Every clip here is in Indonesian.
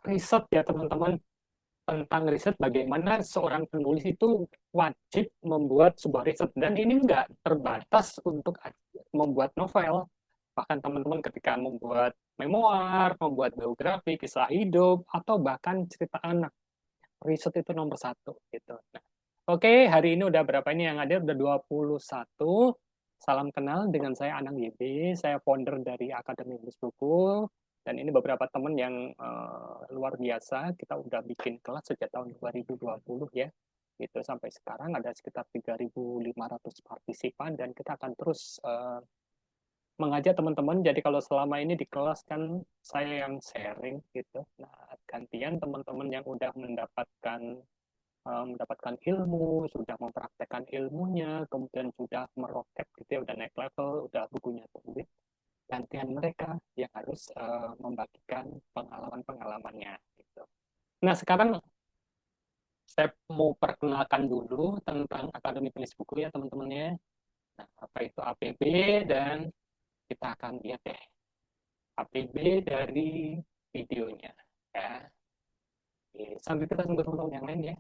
riset ya teman-teman, tentang riset bagaimana seorang penulis itu wajib membuat sebuah riset, dan ini nggak terbatas untuk membuat novel. Bahkan teman-teman ketika membuat memoir, membuat biografi, kisah hidup, atau bahkan cerita anak, riset itu nomor satu gitu. Nah, oke, hari ini udah berapa ini yang hadir? Udah 21. Salam kenal, dengan saya Anang YB, saya founder dari Akademi Tulis Buku, dan ini beberapa teman yang luar biasa. Kita udah bikin kelas sejak tahun 2020 ya. Gitu sampai sekarang ada sekitar 3.500 partisipan, dan kita akan terus mengajak teman-teman. Jadi kalau selama ini di kelas kan saya yang sharing gitu. Nah, gantian teman-teman yang udah mendapatkan ilmu, sudah mempraktekkan ilmunya, kemudian sudah meroket gitu ya, udah naik level, udah bukunya terbit, gantian mereka yang harus membagikan pengalaman-pengalamannya gitu. Nah, sekarang saya mau perkenalkan dulu tentang Akademi Tulis Buku ya teman-temannya. Nah, apa itu APB, dan kita akan lihat deh APB dari videonya ya. Oke, sambil kita tunggu teman-teman yang lain ya.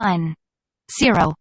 One, zero.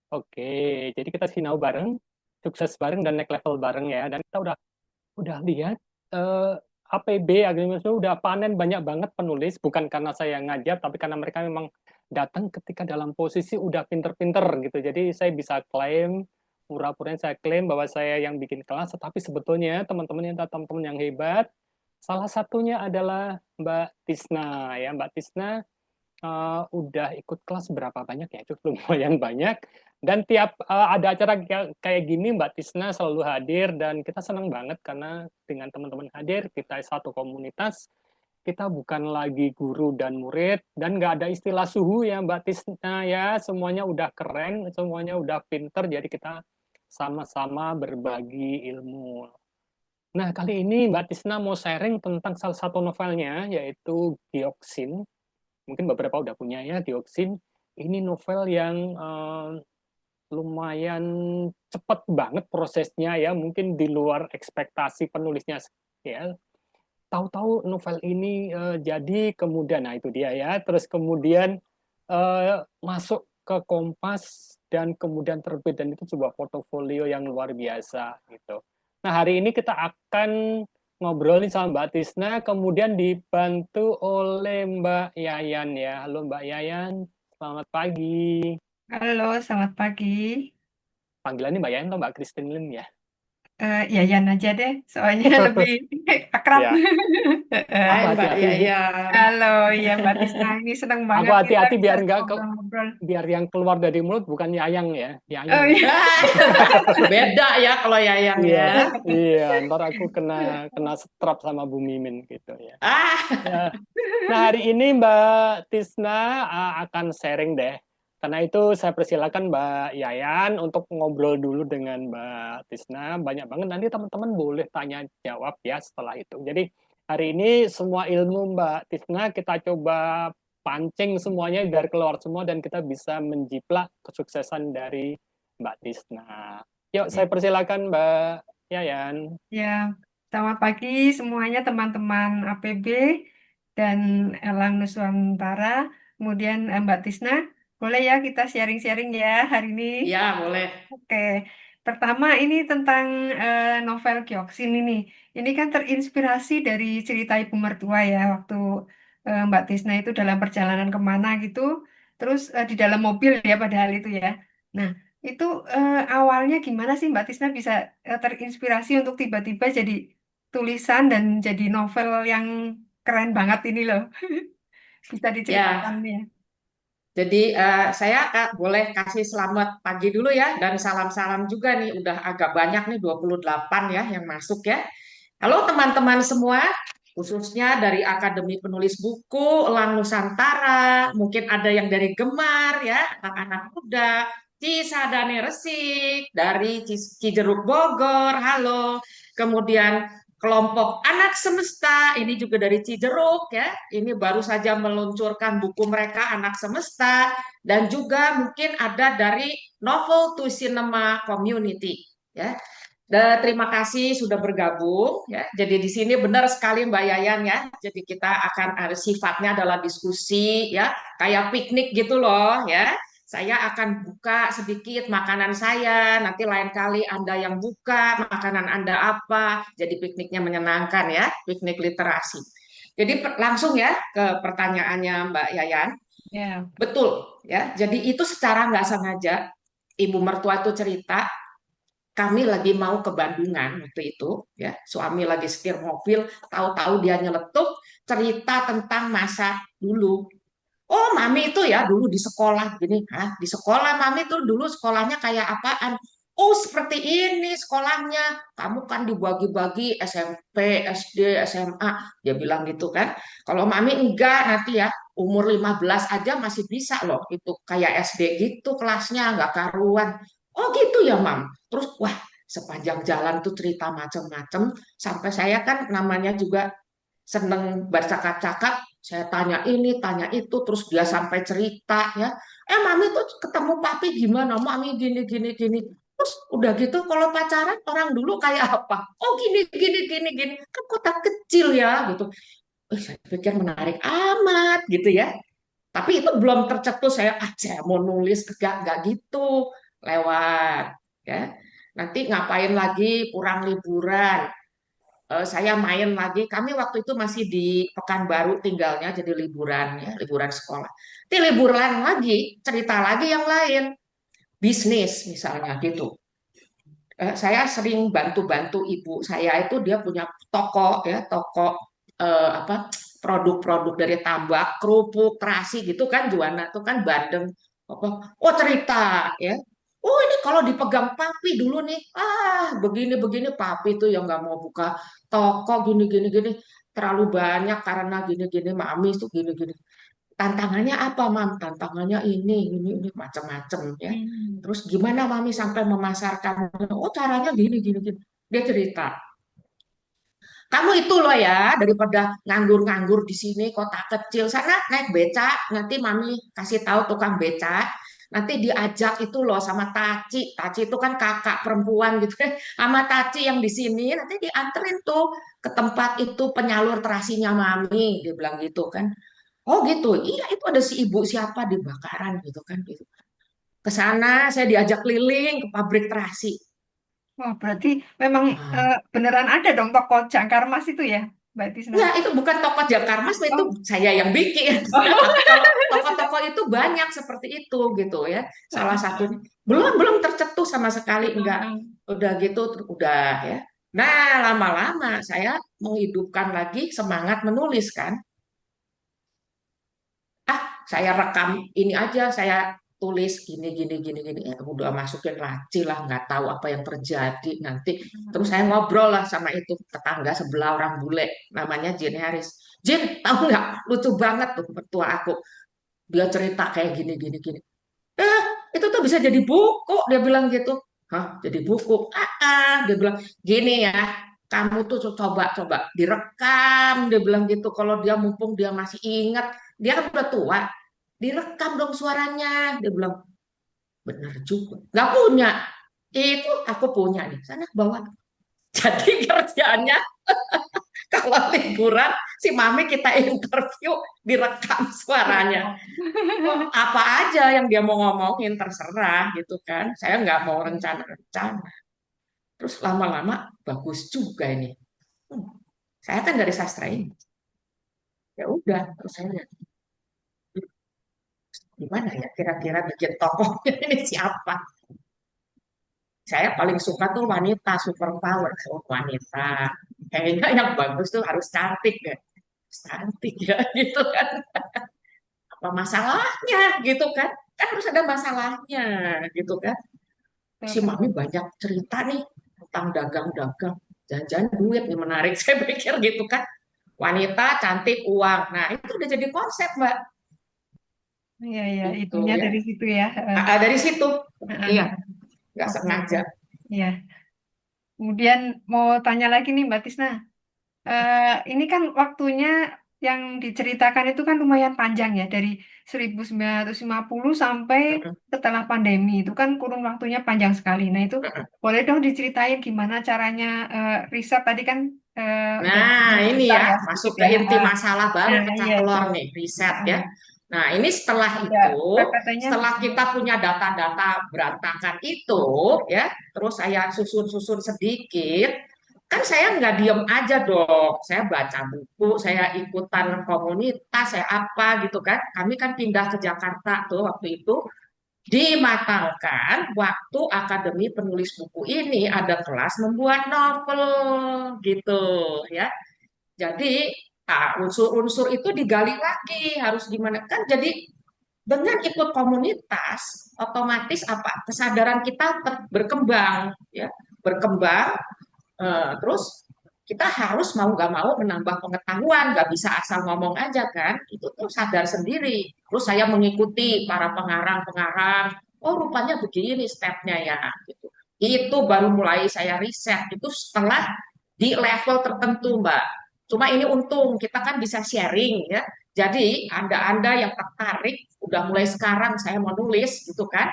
Oke, jadi kita sinau bareng, sukses bareng, dan naik level bareng ya. Dan kita udah lihat APB Agriculture itu udah panen banyak banget penulis, bukan karena saya ngajar, tapi karena mereka memang datang ketika dalam posisi udah pinter-pinter gitu. Jadi saya bisa klaim, pura-pura saya klaim bahwa saya yang bikin kelas, tetapi sebetulnya teman-teman yang hebat, salah satunya adalah Mbak Tisna ya. Mbak Tisna udah ikut kelas berapa banyak ya? Itu lumayan banyak. Dan tiap ada acara kayak gini, Mbak Tisna selalu hadir, dan kita senang banget karena dengan teman-teman hadir, kita satu komunitas, kita bukan lagi guru dan murid, dan nggak ada istilah suhu ya Mbak Tisna ya, semuanya udah keren, semuanya udah pinter, jadi kita sama-sama berbagi ilmu. Nah, kali ini Mbak Tisna mau sharing tentang salah satu novelnya, yaitu Dioksin. Mungkin beberapa udah punya ya, Dioksin. Ini novel yang lumayan cepat banget prosesnya ya, mungkin di luar ekspektasi penulisnya ya. Tahu-tahu novel ini jadi, kemudian nah itu dia ya, terus kemudian masuk ke Kompas dan kemudian terbit, dan itu sebuah portofolio yang luar biasa gitu. Nah, hari ini kita akan ngobrolin sama Mbak Tisna, kemudian dibantu oleh Mbak Yayan ya. Halo Mbak Yayan, selamat pagi. Halo, selamat pagi. Panggilannya Mbak Yayan atau Mbak Christine Lin ya? Yayan aja deh, soalnya lebih akrab. Ya, aku Hai Mbak hati-hati nih. Yayan. Halo, ya Mbak Tisna, ini senang Aku banget kita hati-hati bisa biar nggak ngobrol-ngobrol. biar yang keluar dari mulut bukan Yayang ya, Oh Yayang. iya. Beda ya kalau Yayan Iya, ya. iya. Ntar aku kena kena setrap sama Bu Mimin gitu ya. Ah, Ya. Nah, hari ini Mbak Tisna akan sharing deh. Karena itu saya persilakan Mbak Yayan untuk ngobrol dulu dengan Mbak Tisna. Banyak banget nanti teman-teman boleh tanya jawab ya setelah itu. Jadi hari ini semua ilmu Mbak Tisna kita coba pancing semuanya biar keluar semua dan kita bisa menjiplak kesuksesan dari Mbak Tisna. Yuk, saya persilakan Mbak Yayan. Ya, selamat pagi semuanya teman-teman APB dan Elang Nuswantara. Kemudian Mbak Tisna, boleh ya kita sharing-sharing ya hari ini. ya boleh. Oke, pertama ini tentang novel Gyeoksin ini. Ini kan terinspirasi dari cerita ibu mertua ya, waktu Mbak Tisna itu dalam perjalanan kemana gitu, terus di dalam mobil ya padahal itu ya. Nah, itu awalnya gimana sih Mbak Tisna bisa terinspirasi untuk tiba-tiba jadi tulisan dan jadi novel yang keren banget ini loh. Bisa diceritakan Ya, ya. jadi saya boleh kasih selamat pagi dulu ya dan salam-salam juga nih. Udah agak banyak nih 28 ya yang masuk ya. Halo teman-teman semua, khususnya dari Akademi Penulis Buku Elang Nusantara, mungkin ada yang dari Gemar ya, anak-anak muda, Cisadane Resik, dari Cijeruk Bogor, halo. Kemudian kelompok Anak Semesta, ini juga dari Cijeruk ya, ini baru saja meluncurkan buku mereka Anak Semesta, dan juga mungkin ada dari Novel to Cinema Community ya. Dan terima kasih sudah bergabung ya. Jadi di sini benar sekali Mbak Yayan ya. Jadi kita akan sifatnya adalah diskusi ya, kayak piknik gitu loh ya. Saya akan buka sedikit makanan saya, nanti lain kali Anda yang buka makanan Anda apa. Jadi pikniknya menyenangkan ya, piknik literasi. Jadi langsung ya ke pertanyaannya Mbak Yayan. Ya. Betul ya. Jadi itu secara nggak sengaja ibu mertua itu cerita kami lagi mau ke Bandungan waktu itu ya suami lagi setir mobil tahu-tahu dia nyeletuk cerita tentang masa dulu. Oh mami itu ya dulu di sekolah gini. Hah, di sekolah mami tuh dulu sekolahnya kayak apaan? Oh seperti ini sekolahnya kamu kan dibagi-bagi SMP SD SMA dia bilang gitu kan. Kalau mami enggak nanti ya umur 15 aja masih bisa loh itu kayak SD gitu kelasnya nggak karuan. Oh gitu ya mam. Terus wah sepanjang jalan tuh cerita macam-macam sampai saya kan namanya juga seneng bercakap-cakap, saya tanya ini, tanya itu, terus dia sampai cerita ya, mami tuh ketemu papi gimana, mami gini, gini, gini. Terus udah gitu kalau pacaran orang dulu kayak apa? Oh gini, gini, gini, gini. Kan kota kecil ya gitu. Saya pikir menarik amat gitu ya. Tapi itu belum tercetus saya, saya mau nulis, enggak gitu. Lewat ya. Nanti ngapain lagi pulang liburan saya main lagi. Kami waktu itu masih di Pekanbaru tinggalnya, jadi liburan ya, liburan sekolah. Nanti liburan lagi, cerita lagi yang lain, bisnis misalnya gitu. Saya sering bantu-bantu ibu saya itu dia punya toko ya, toko apa produk-produk dari tambak, kerupuk, terasi gitu kan Juana tuh kan Bandeng. Apa, oh cerita ya. Oh ini kalau dipegang papi dulu nih, begini-begini papi tuh yang nggak mau buka toko gini-gini gini terlalu banyak karena gini-gini mami tuh gini-gini. Tantangannya apa, Mam? Tantangannya ini macam-macam ya. Hmm. Terus gimana Mami sampai memasarkan? Oh, caranya gini, gini, gini. Dia cerita. Kamu itu loh ya, daripada nganggur-nganggur di sini kota kecil sana naik beca, nanti Mami kasih tahu tukang beca. Nanti diajak itu loh sama Taci. Taci itu kan kakak perempuan gitu ya. Sama Taci yang di sini nanti dianterin tuh ke tempat itu penyalur terasinya Mami, dia bilang gitu kan. Oh gitu, iya itu ada si ibu siapa di bakaran gitu kan gitu. Ke sana saya diajak keliling ke pabrik terasi. Wah, berarti memang Ah, beneran ada dong toko jangkar emas itu ya, Mbak Tisna? ya itu bukan toko Jakarmas, itu Oh, saya yang bikin. Tapi kalau toko-toko itu banyak seperti itu gitu ya. Salah satunya belum belum tercetus sama sekali enggak. Udah gitu, udah ya. Nah, lama-lama saya menghidupkan lagi semangat menulis kan. Saya rekam ini aja, saya tulis gini gini gini gini. Udah masukin laci lah, nggak tahu apa yang terjadi nanti. Terus saya ngobrol lah sama itu tetangga sebelah, orang bule, namanya Jin Harris. Jin, tahu nggak? Lucu banget tuh mertua aku. Dia cerita kayak gini gini gini. Eh, itu tuh bisa jadi buku, dia bilang gitu. Hah, jadi buku? Dia bilang gini ya, kamu tuh coba coba direkam, dia bilang gitu. Kalau dia mumpung dia masih ingat, dia kan udah tua, direkam dong suaranya. Dia bilang bener juga, nggak punya. Itu aku punya nih, sana bawa. Jadi kerjanya kalau liburan si mami kita interview, direkam suaranya. Apa aja yang dia mau ngomongin terserah gitu kan. Saya nggak mau rencana-rencana. Terus lama-lama bagus juga ini. Hmm, saya kan dari sastra ini. Ya udah, terus saya lihat, gimana ya kira-kira bikin tokohnya ini siapa? Saya paling suka tuh wanita super power. Oh, wanita. Kayaknya yang bagus tuh harus cantik ya. Cantik ya gitu kan. Apa masalahnya gitu kan? Kan harus ada masalahnya gitu kan. Si mami banyak cerita nih tentang dagang-dagang. Jangan-jangan duit nih menarik. Saya pikir gitu kan. Wanita, cantik, uang. Nah, itu udah jadi konsep, Mbak. Iya, iya, Itu itunya ya. dari situ ya. Dari situ. Iya, Heeh. nggak Oke, oke. sengaja. Iya. Kemudian mau tanya lagi nih Mbak Tisna. Ini kan waktunya yang diceritakan itu kan lumayan panjang ya, dari 1950 sampai setelah pandemi. Itu kan kurun waktunya panjang sekali. Nah, itu boleh dong diceritain gimana caranya riset tadi kan udah Nah, disinggung ini sebentar ya, ya masuk sedikit ke ya. inti masalah baru Nah, pecah iya itu. telur nih, riset ya. Nah, ini setelah Ada itu, PPT-nya setelah bisa. kita punya data-data berantakan itu, ya, terus saya susun-susun sedikit, kan saya nggak diem aja dong. Saya baca buku, saya ikutan komunitas, saya apa gitu kan. Kami kan pindah ke Jakarta tuh waktu itu, dimatangkan waktu Akademi Penulis Buku ini ada kelas membuat novel gitu ya. Jadi unsur-unsur itu digali lagi harus gimana kan. Jadi dengan ikut komunitas otomatis apa kesadaran kita berkembang ya, berkembang. Terus kita harus mau nggak mau menambah pengetahuan, nggak bisa asal ngomong aja kan, itu tuh sadar sendiri. Terus saya mengikuti para pengarang-pengarang, oh rupanya begini stepnya ya, gitu. Itu baru mulai saya riset, itu setelah di level tertentu Mbak. Cuma ini untung, kita kan bisa sharing ya, jadi Anda-Anda yang tertarik, udah mulai sekarang saya mau nulis gitu kan,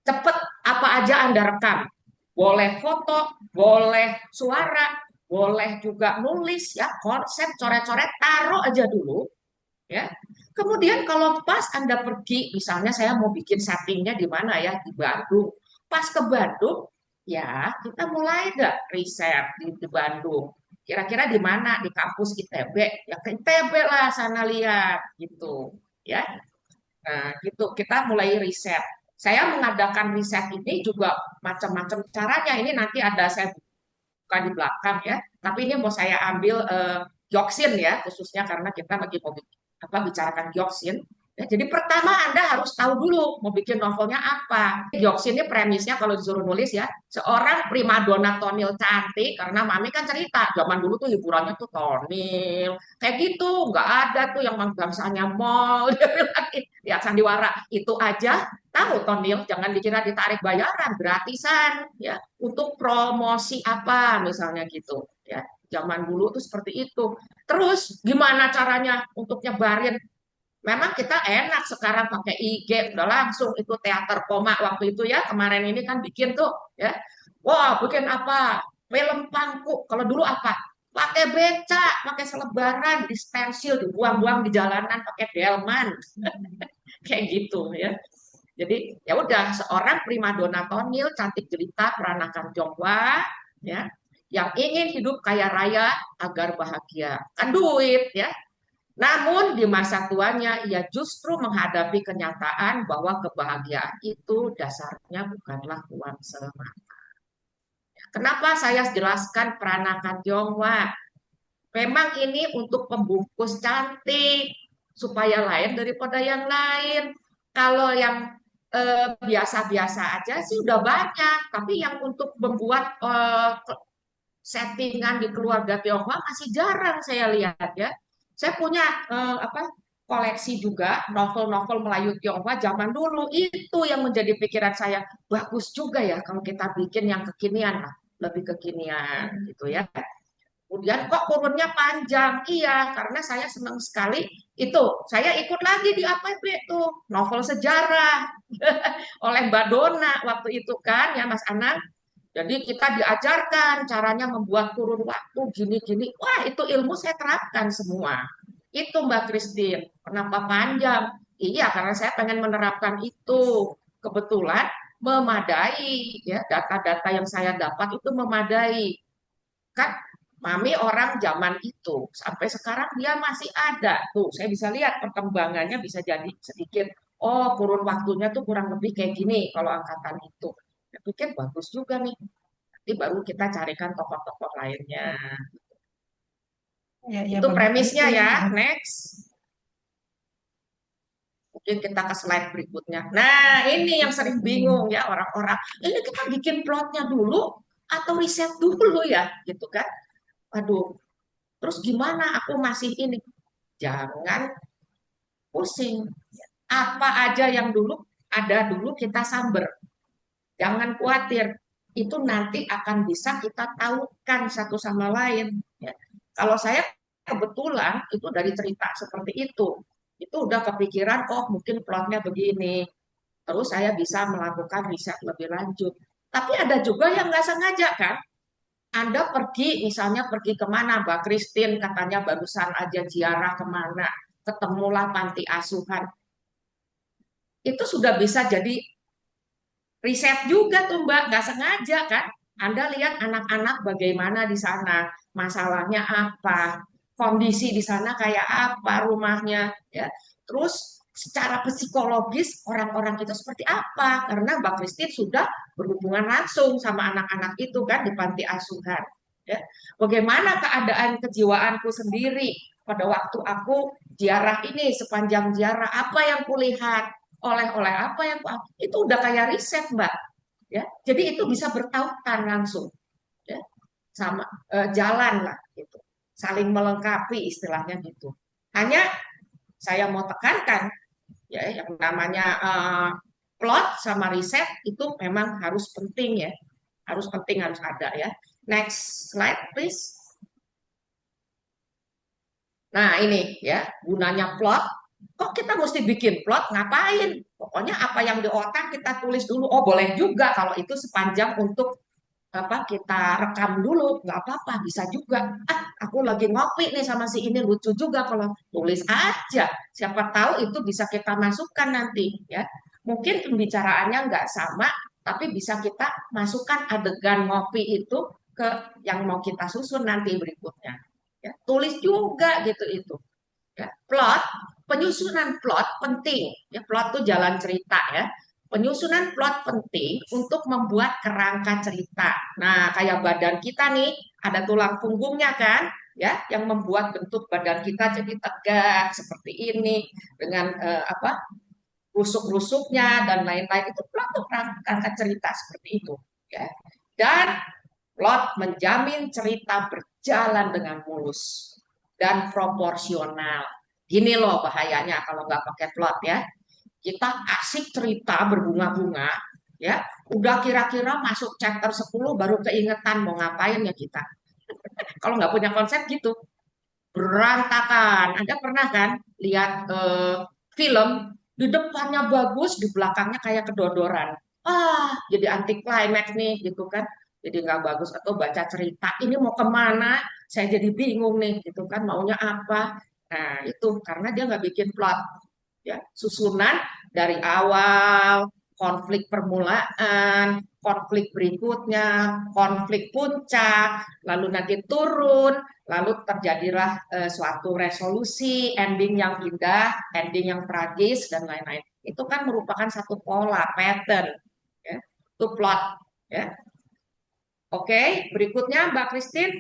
cepet apa aja Anda rekam, boleh foto, boleh suara, boleh juga nulis ya, konsep, coret-coret, taruh aja dulu ya. Kemudian kalau pas Anda pergi, misalnya saya mau bikin settingnya di mana ya, di Bandung. Pas ke Bandung, ya kita mulai nggak riset di Bandung. Kira-kira di mana? Di kampus ITB. Ya ke ITB lah sana lihat gitu. Ya, nah, gitu kita mulai riset. Saya mengadakan riset ini juga macam-macam caranya. Ini nanti ada saya buka di belakang ya. Tapi ini mau saya ambil dioksin ya, khususnya karena kita lagi mau bicarakan dioksin. Ya, jadi pertama Anda harus tahu dulu mau bikin novelnya apa. Dioksin ini premisnya kalau disuruh nulis ya, seorang primadona tonil cantik, karena Mami kan cerita, zaman dulu tuh hiburannya tuh tonil. Kayak gitu, nggak ada tuh yang bangsanya mall. Dia bilang, lihat sandiwara, itu aja tahu tonil, jangan dikira ditarik bayaran, gratisan ya untuk promosi apa misalnya gitu ya. Zaman dulu tuh seperti itu. Terus gimana caranya untuk nyebarin? Memang kita enak sekarang pakai IG, udah langsung itu teater koma waktu itu ya, kemarin ini kan bikin tuh ya. Wah, bikin apa? Film pangku. Kalau dulu apa? Pakai beca, pakai selebaran, di stensil, dibuang-buang di jalanan pakai delman. Kayak gitu ya. Jadi ya udah seorang primadona tonil cantik jelita peranakan Tionghoa ya yang ingin hidup kaya raya agar bahagia. Kan duit ya. Namun di masa tuanya ia justru menghadapi kenyataan bahwa kebahagiaan itu dasarnya bukanlah uang semata. Kenapa saya jelaskan peranakan Tionghoa? Memang ini untuk pembungkus cantik supaya lain daripada yang lain. Kalau yang biasa-biasa aja sih udah banyak, tapi yang untuk membuat settingan di keluarga Tionghoa masih jarang saya lihat ya. Saya punya koleksi juga novel-novel Melayu Tionghoa zaman dulu. Itu yang menjadi pikiran saya, bagus juga ya kalau kita bikin yang kekinian lah, lebih kekinian gitu ya. Kemudian kok kurunnya panjang? Iya, karena saya senang sekali itu. Saya ikut lagi di APB itu novel sejarah oleh Mbak Dona waktu itu kan ya Mas Anang. Jadi kita diajarkan caranya membuat kurun waktu gini-gini. Wah, itu ilmu saya terapkan semua. Itu Mbak Christine. Kenapa panjang? Iya, karena saya pengen menerapkan itu. Kebetulan memadai ya, data-data yang saya dapat itu memadai. Kan Mami orang zaman itu sampai sekarang dia masih ada tuh, saya bisa lihat perkembangannya bisa jadi sedikit, oh kurun waktunya tuh kurang lebih kayak gini kalau angkatan itu. Saya pikir bagus juga nih, nanti baru kita carikan tokoh-tokoh lainnya. Ya, ya Itu bagus banget premisnya tuh ya. ya. Next, mungkin kita ke slide berikutnya. Nah, ini yang sering bingung ya orang-orang, ini kita bikin plotnya dulu atau riset dulu ya gitu kan. Aduh, terus gimana aku masih ini? Jangan pusing. Apa aja yang dulu ada dulu kita samber. Jangan khawatir. Itu nanti akan bisa kita tahukan satu sama lain. Ya. Kalau saya kebetulan itu dari cerita seperti itu udah kepikiran, oh mungkin plotnya begini. Terus saya bisa melakukan riset lebih lanjut. Tapi ada juga yang nggak sengaja kan, anda pergi, misalnya pergi kemana, Mbak Christine, katanya barusan aja ziarah kemana, ketemulah panti asuhan. Itu sudah bisa jadi riset juga tuh Mbak, nggak sengaja kan. Anda lihat anak-anak bagaimana di sana, masalahnya apa, kondisi di sana kayak apa rumahnya, ya. Terus secara psikologis orang-orang itu seperti apa, karena Mbak Christine sudah berhubungan langsung sama anak-anak itu kan di panti asuhan. Ya. Bagaimana keadaan kejiwaanku sendiri pada waktu aku ziarah ini, sepanjang ziarah apa yang kulihat, oleh-oleh apa yang itu udah kayak riset Mbak ya, jadi itu bisa bertautan langsung ya sama jalan lah gitu, saling melengkapi istilahnya gitu. Hanya saya mau tekankan ya yang namanya plot sama riset itu memang harus penting ya, harus penting, harus ada ya. Next slide please. Nah ini ya gunanya plot. Kok kita mesti bikin plot? Ngapain? Pokoknya apa yang di otak kita tulis dulu. Oh boleh juga kalau itu sepanjang untuk apa kita rekam dulu, nggak apa-apa, bisa juga. Ah, aku lagi ngopi nih sama si ini, lucu juga kalau tulis aja. Siapa tahu itu bisa kita masukkan nanti ya. Mungkin pembicaraannya nggak sama, tapi bisa kita masukkan adegan ngopi itu ke yang mau kita susun nanti berikutnya. Ya, tulis juga gitu itu. Ya, plot, penyusunan plot penting. Ya, plot itu jalan cerita ya. Penyusunan plot penting untuk membuat kerangka cerita. Nah, kayak badan kita nih, ada tulang punggungnya kan, ya, yang membuat bentuk badan kita jadi tegak seperti ini dengan rusuk-rusuknya dan lain-lain. Itu plot tuh kerangka cerita seperti itu, ya. Dan plot menjamin cerita berjalan dengan mulus dan proporsional. Gini loh bahayanya kalau nggak pakai plot ya. Kita asik cerita berbunga-bunga, ya. Udah kira-kira masuk chapter 10 baru keingetan mau ngapain ya kita. Kalau nggak punya konsep gitu, berantakan. Anda pernah kan lihat film, di depannya bagus, di belakangnya kayak kedodoran. Ah, jadi anti climax nih gitu kan. Jadi nggak bagus, atau baca cerita ini mau kemana, saya jadi bingung nih gitu kan, maunya apa. Nah itu karena dia nggak bikin plot ya, susunan dari awal, konflik permulaan, konflik berikutnya, konflik puncak, lalu nanti turun, lalu terjadilah suatu resolusi, ending yang indah, ending yang tragis dan lain-lain. Itu kan merupakan satu pola, pattern, ya. Itu plot, ya. Oke, berikutnya Mbak Christine.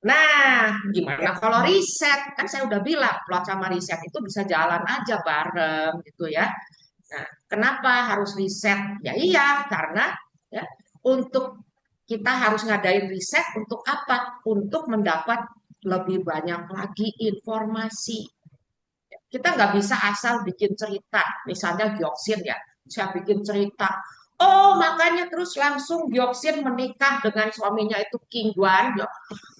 Nah, gimana kalau riset? Kan saya udah bilang, plot sama riset itu bisa jalan aja bareng gitu ya. Nah, kenapa harus riset? Ya iya, karena ya untuk kita harus ngadain riset untuk apa? Untuk mendapat lebih banyak lagi informasi. Kita nggak bisa asal bikin cerita, misalnya Gyoksin ya, saya bikin cerita. Oh, makanya terus langsung Gyoksin menikah dengan suaminya itu King Guan, ya.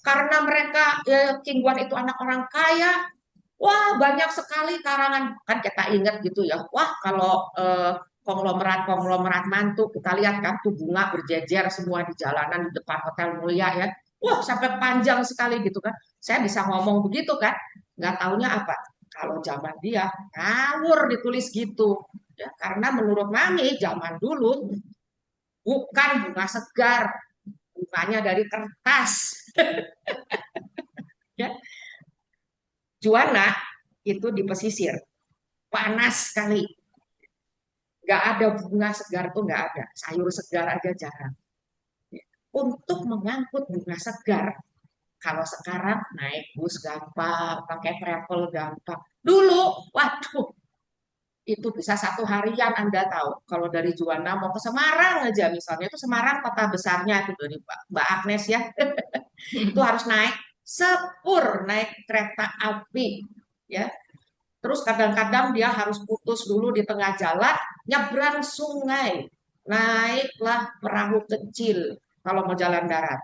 Karena mereka King Guan itu anak orang kaya. Wah, banyak sekali karangan. Kan kita ingat gitu ya. Wah, kalau konglomerat-konglomerat mantu, kita lihat kan tuh bunga berjejer semua di jalanan di depan Hotel Mulia ya. Wah, sampai panjang sekali gitu kan. Saya bisa ngomong begitu kan. Nggak taunya apa. Kalau zaman dia, ngawur ditulis gitu. Ya, karena menurut Mami, zaman dulu bukan bunga segar. Bunganya dari kertas. Ya. Juana itu di pesisir. Panas sekali. Nggak ada bunga segar tuh nggak ada. Sayur segar aja jarang. Untuk mengangkut bunga segar, kalau sekarang naik bus gampang, pakai travel gampang. Dulu, waduh, itu bisa 1 harian Anda tahu. Kalau dari Juanda mau ke Semarang aja misalnya, itu Semarang kota besarnya itu dari Mbak Agnes ya. Itu harus naik sepur, naik kereta api. Ya, terus kadang-kadang dia harus putus dulu di tengah jalan, nyebrang sungai, naiklah perahu kecil kalau mau jalan darat.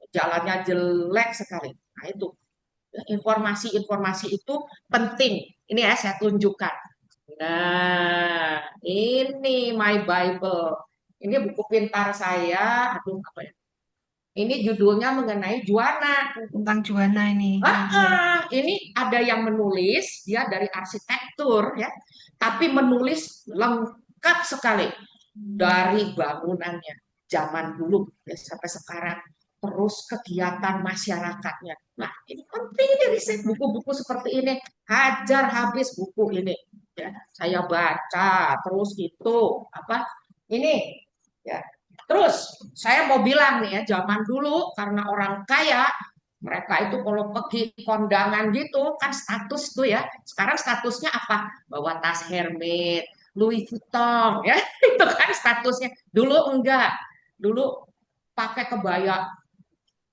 Jalannya jelek sekali. Nah itu, informasi-informasi itu penting. Ini ya saya tunjukkan. Nah, ini My Bible. Ini buku pintar saya. Aduh, apa ya? Ini judulnya mengenai Juana. Tentang Juana ini. Ini ada yang menulis dia dari arsitektur ya, tapi menulis lengkap sekali dari bangunannya zaman dulu ya, sampai sekarang, terus kegiatan masyarakatnya. Nah, ini penting nih riset buku-buku seperti ini. Hajar habis buku ini ya. Saya baca terus itu apa ini ya. Terus saya mau bilang nih ya, zaman dulu karena orang kaya mereka itu kalau pergi kondangan gitu kan status tuh ya. Sekarang statusnya apa? Bawa tas Hermes, Louis Vuitton ya. Itu kan statusnya. Dulu enggak. Dulu pakai kebaya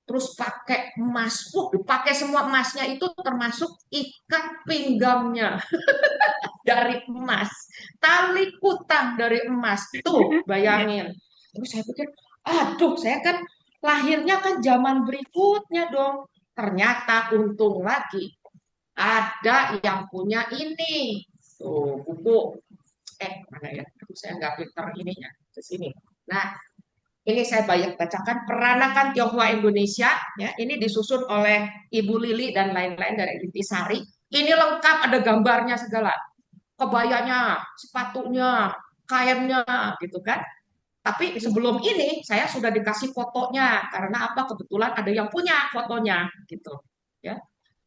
terus pakai emas. Pakai semua emasnya itu termasuk ikat pinggamnya dari emas. Tali kutang dari emas. Tuh, bayangin. Terus saya pikir, aduh, saya kan lahirnya kan zaman berikutnya dong. Ternyata untung lagi ada yang punya ini. Tuh, buku. Mana ya? Aduh, saya nggak pinter ininya. Ke sini. Nah, ini saya banyak bacakan Peranakan Tionghoa Indonesia. Ya, ini disusun oleh Ibu Lili dan lain-lain dari Intisari. Ini lengkap, ada gambarnya segala. Kebayanya, sepatunya, kainnya, gitu kan. Tapi sebelum ini saya sudah dikasih fotonya karena apa? Kebetulan ada yang punya fotonya gitu. Ya.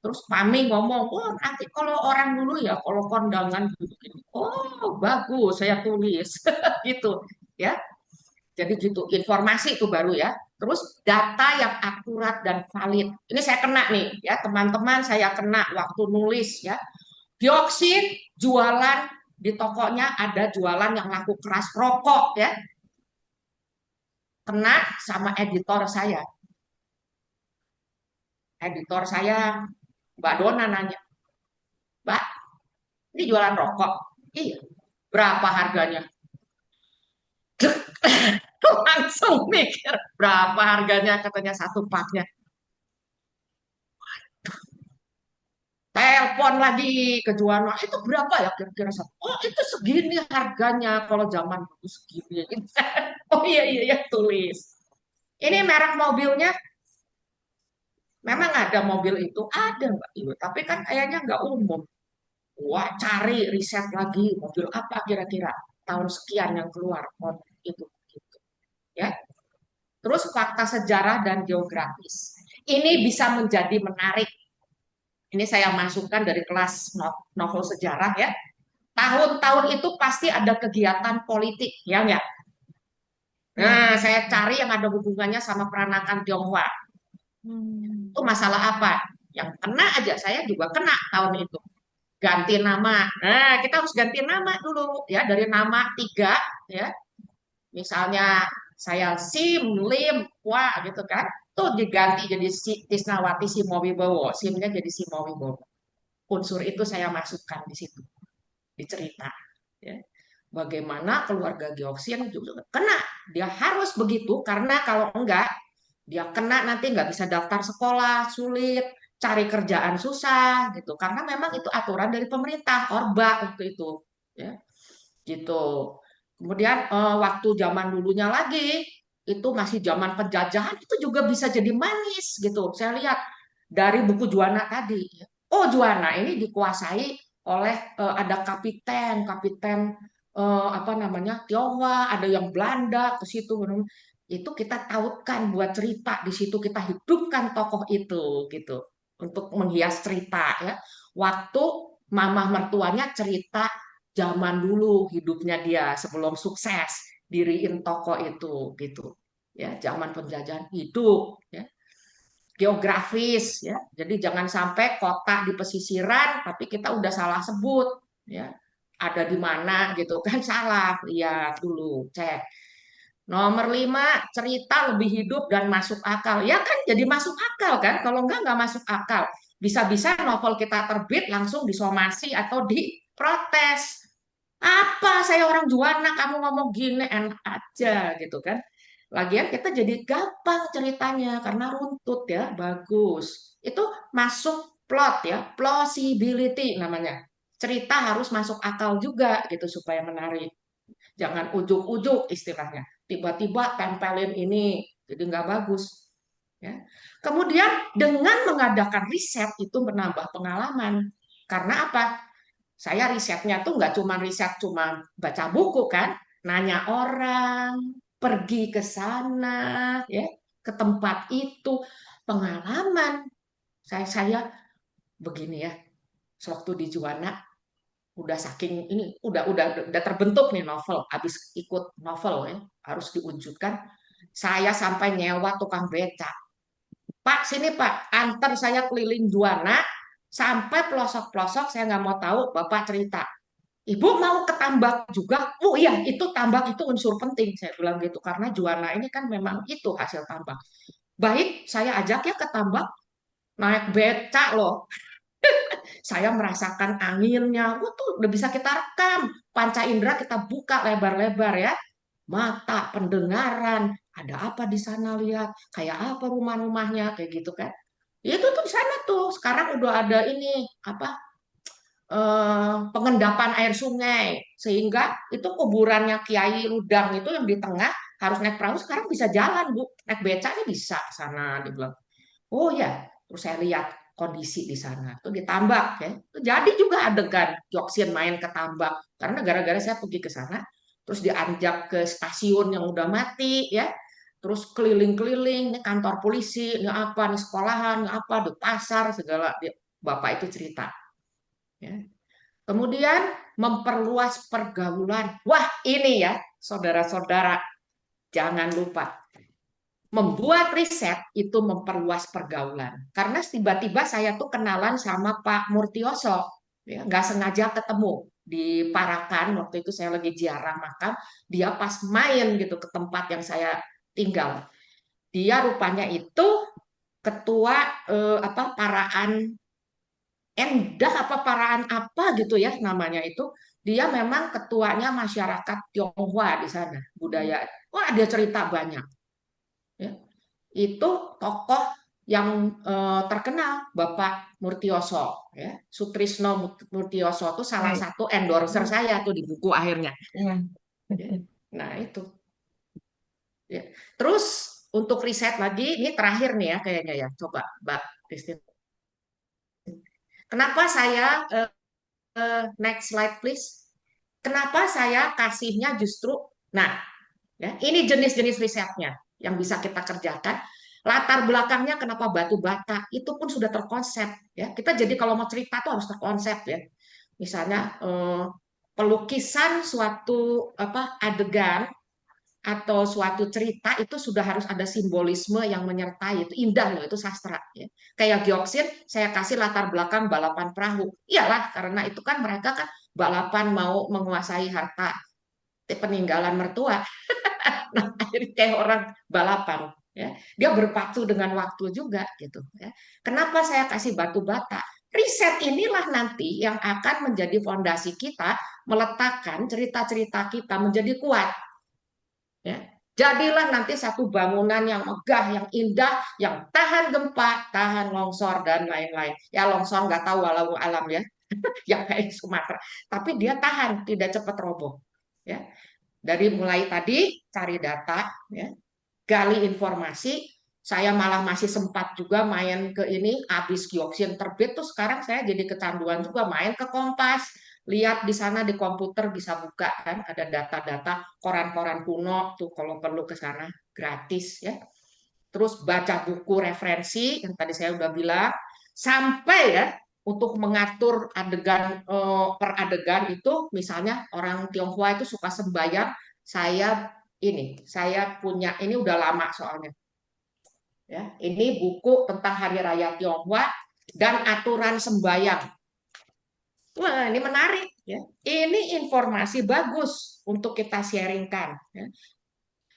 Terus Mami ngomong, oh nanti kalau orang dulu ya kalau kondangan begini, oh bagus saya tulis gitu ya. Jadi gitu informasi itu baru ya. Terus data yang akurat dan valid. Ini saya kena nih ya teman-teman, saya kena waktu nulis ya. Dioksin jualan di tokonya ada jualan yang laku keras rokok ya, kena sama editor saya. Editor saya, Mbak Dona nanya, Mbak, ini jualan rokok? Iya. Berapa harganya? Langsung mikir, berapa harganya? Katanya satu paknya. Telepon lagi ke Juwana, itu berapa ya kira-kira? Oh itu segini harganya, kalau zaman dulu segini. Oh iya iya ya tulis. Ini merek mobilnya, memang ada mobil itu, ada Mbak Ibu, tapi kan kayaknya nggak umum. Wah, cari riset lagi mobil apa kira-kira tahun sekian yang keluar itu gitu ya. Terus fakta sejarah dan geografis. Ini bisa menjadi menarik. Ini saya masukkan dari kelas novel sejarah ya. Tahun-tahun itu pasti ada kegiatan politik, ya enggak? Ya. Nah, saya cari yang ada hubungannya sama peranakan Tionghoa. Hmm. Itu masalah apa? Yang kena aja, saya juga kena tahun itu. Ganti nama. Nah, kita harus ganti nama dulu ya, dari nama 3 ya. Misalnya saya Sim, Lim, Wah gitu kan. Tuh diganti jadi Tisnawati Simowibowo. Simnya jadi Simowibowo. Unsur itu saya masukkan di situ, di cerita. Ya. Bagaimana keluarga Gyeoksin juga kena. Dia harus begitu karena kalau enggak, dia kena nanti nggak bisa daftar sekolah, sulit, cari kerjaan susah gitu. Karena memang itu aturan dari pemerintah, Orba waktu itu. Ya, gitu. Kemudian waktu zaman dulunya lagi, itu masih zaman penjajahan, itu juga bisa jadi manis gitu. Saya lihat dari buku Juana tadi. Oh, Juana ini dikuasai oleh ada kapiten, kapiten apa namanya Tionghoa, ada yang Belanda ke situ. Itu kita tautkan buat cerita di situ, kita hidupkan tokoh itu gitu untuk menghias cerita ya. Waktu mamah mertuanya cerita zaman dulu hidupnya dia sebelum sukses diriin toko itu gitu ya, zaman penjajahan hidup ya, geografis ya, jadi jangan sampai kota di pesisiran tapi kita udah salah sebut ya, ada di mana gitu kan, salah, lihat dulu, cek. Nomor 5, cerita lebih hidup dan masuk akal. Ya kan jadi masuk akal kan? Kalau enggak masuk akal. Bisa-bisa novel kita terbit langsung disomasi atau diprotes. Apa saya orang Juana kamu ngomong gini, enak aja gitu kan. Lagian kita jadi gampang ceritanya karena runtut ya, bagus. Itu masuk plot ya, plausibility namanya. Cerita harus masuk akal juga gitu supaya menarik. Jangan ujuk-ujuk istilahnya. Tiba-tiba tempelin ini, jadi nggak bagus. Ya. Kemudian dengan mengadakan riset itu menambah pengalaman. Karena apa? Saya risetnya tuh nggak cuma riset cuma baca buku kan, nanya orang, pergi ke sana, ya, ke tempat itu, pengalaman. Saya begini ya, sewaktu di Juwana udah saking ini udah terbentuk nih novel, habis ikut novel ya, harus diwujudkan. Saya sampai nyewa tukang beca. Pak, sini Pak, antar saya keliling Juwana sampai pelosok-pelosok, saya nggak mau tahu, Bapak cerita. Ibu mau ke tambak juga? Oh iya, itu tambak itu unsur penting, saya bilang gitu. Karena Juwana ini kan memang itu hasil tambak. Baik, saya ajak ya ke tambak, naik beca loh. Saya merasakan anginnya, tuh udah bisa kita rekam. Panca indera kita buka lebar-lebar ya. Mata, pendengaran, ada apa di sana lihat, kayak apa rumah-rumahnya, kayak gitu kan. Ya itu tuh di sana tuh. Sekarang udah ada ini apa pengendapan air sungai sehingga itu kuburannya Kiai Rudang itu yang di tengah harus naik perahu, sekarang bisa jalan Bu, naik becanya bisa sana, dibilang. Oh ya, terus saya lihat kondisi di sana tuh ditambak ya, jadi juga adegan Joksin main ke tambak karena gara-gara saya pergi ke sana, terus dianjak ke stasiun yang udah mati ya, terus keliling-keliling, ini kantor polisi, ini apa, ini sekolahan, ini apa, di pasar segala. Bapak itu cerita ya. Kemudian memperluas pergaulan. Wah, ini ya, saudara-saudara, jangan lupa. Membuat riset itu memperluas pergaulan. Karena tiba-tiba saya tuh kenalan sama Pak Murtioso. Ya, nggak sengaja ketemu di Parakan, waktu itu saya lagi ziarah makam, dia pas main gitu ke tempat yang saya tinggal. Dia rupanya itu ketua apa Paraan Endah apa Paraan apa gitu ya namanya itu, dia memang ketuanya masyarakat Tionghoa di sana budaya. Wah, dia cerita banyak ya. Itu tokoh yang terkenal Bapak Murtioso ya, Sutrisno Murtioso itu salah Baik. satu endorser saya tuh di buku akhirnya Ya. ya. Nah itu ya. Terus untuk riset lagi ini terakhir nih ya kayaknya ya, coba Mbak Christine, kenapa saya next slide please. Kenapa saya kasihnya justru, nah, ya, ini jenis-jenis risetnya yang bisa kita kerjakan. Latar belakangnya kenapa batu bata, itu pun sudah terkonsep. Ya, kita jadi kalau mau cerita tuh harus terkonsep ya. Misalnya pelukisan suatu apa adegan atau suatu cerita itu sudah harus ada simbolisme yang menyertai. Itu indah loh, itu sastra. Ya. Kayak Gyeoksin, saya kasih latar belakang balapan perahu. Iyalah, karena itu kan mereka kan balapan mau menguasai harta peninggalan mertua. Nah, akhirnya kayak orang balapan. Ya. Dia berpacu dengan waktu juga gitu. Ya. Kenapa saya kasih batu bata? Riset inilah nanti yang akan menjadi fondasi kita meletakkan cerita-cerita kita menjadi kuat. Ya. Jadilah nanti satu bangunan yang megah, yang indah, yang tahan gempa, tahan longsor, dan lain-lain. Ya longsor nggak tahu walau alam ya, yang kayak Sumatera. Tapi dia tahan, tidak cepat roboh. Ya. Dari mulai tadi cari data, ya, gali informasi, saya malah masih sempat juga main ke ini, habis Gyeoksin terbit tuh sekarang saya jadi kecanduan juga main ke Kompas, lihat di sana di komputer bisa buka kan ada data-data koran-koran kuno tuh kalau perlu ke sana gratis ya. Terus baca buku referensi yang tadi saya udah bilang sampai ya untuk mengatur adegan per adegan itu misalnya orang Tionghoa itu suka sembahyang, saya punya ini udah lama soalnya ya. Ini buku tentang hari raya Tionghoa dan aturan sembahyang. Wah, ini menarik ya. Ini informasi bagus untuk kita sharingkan ya.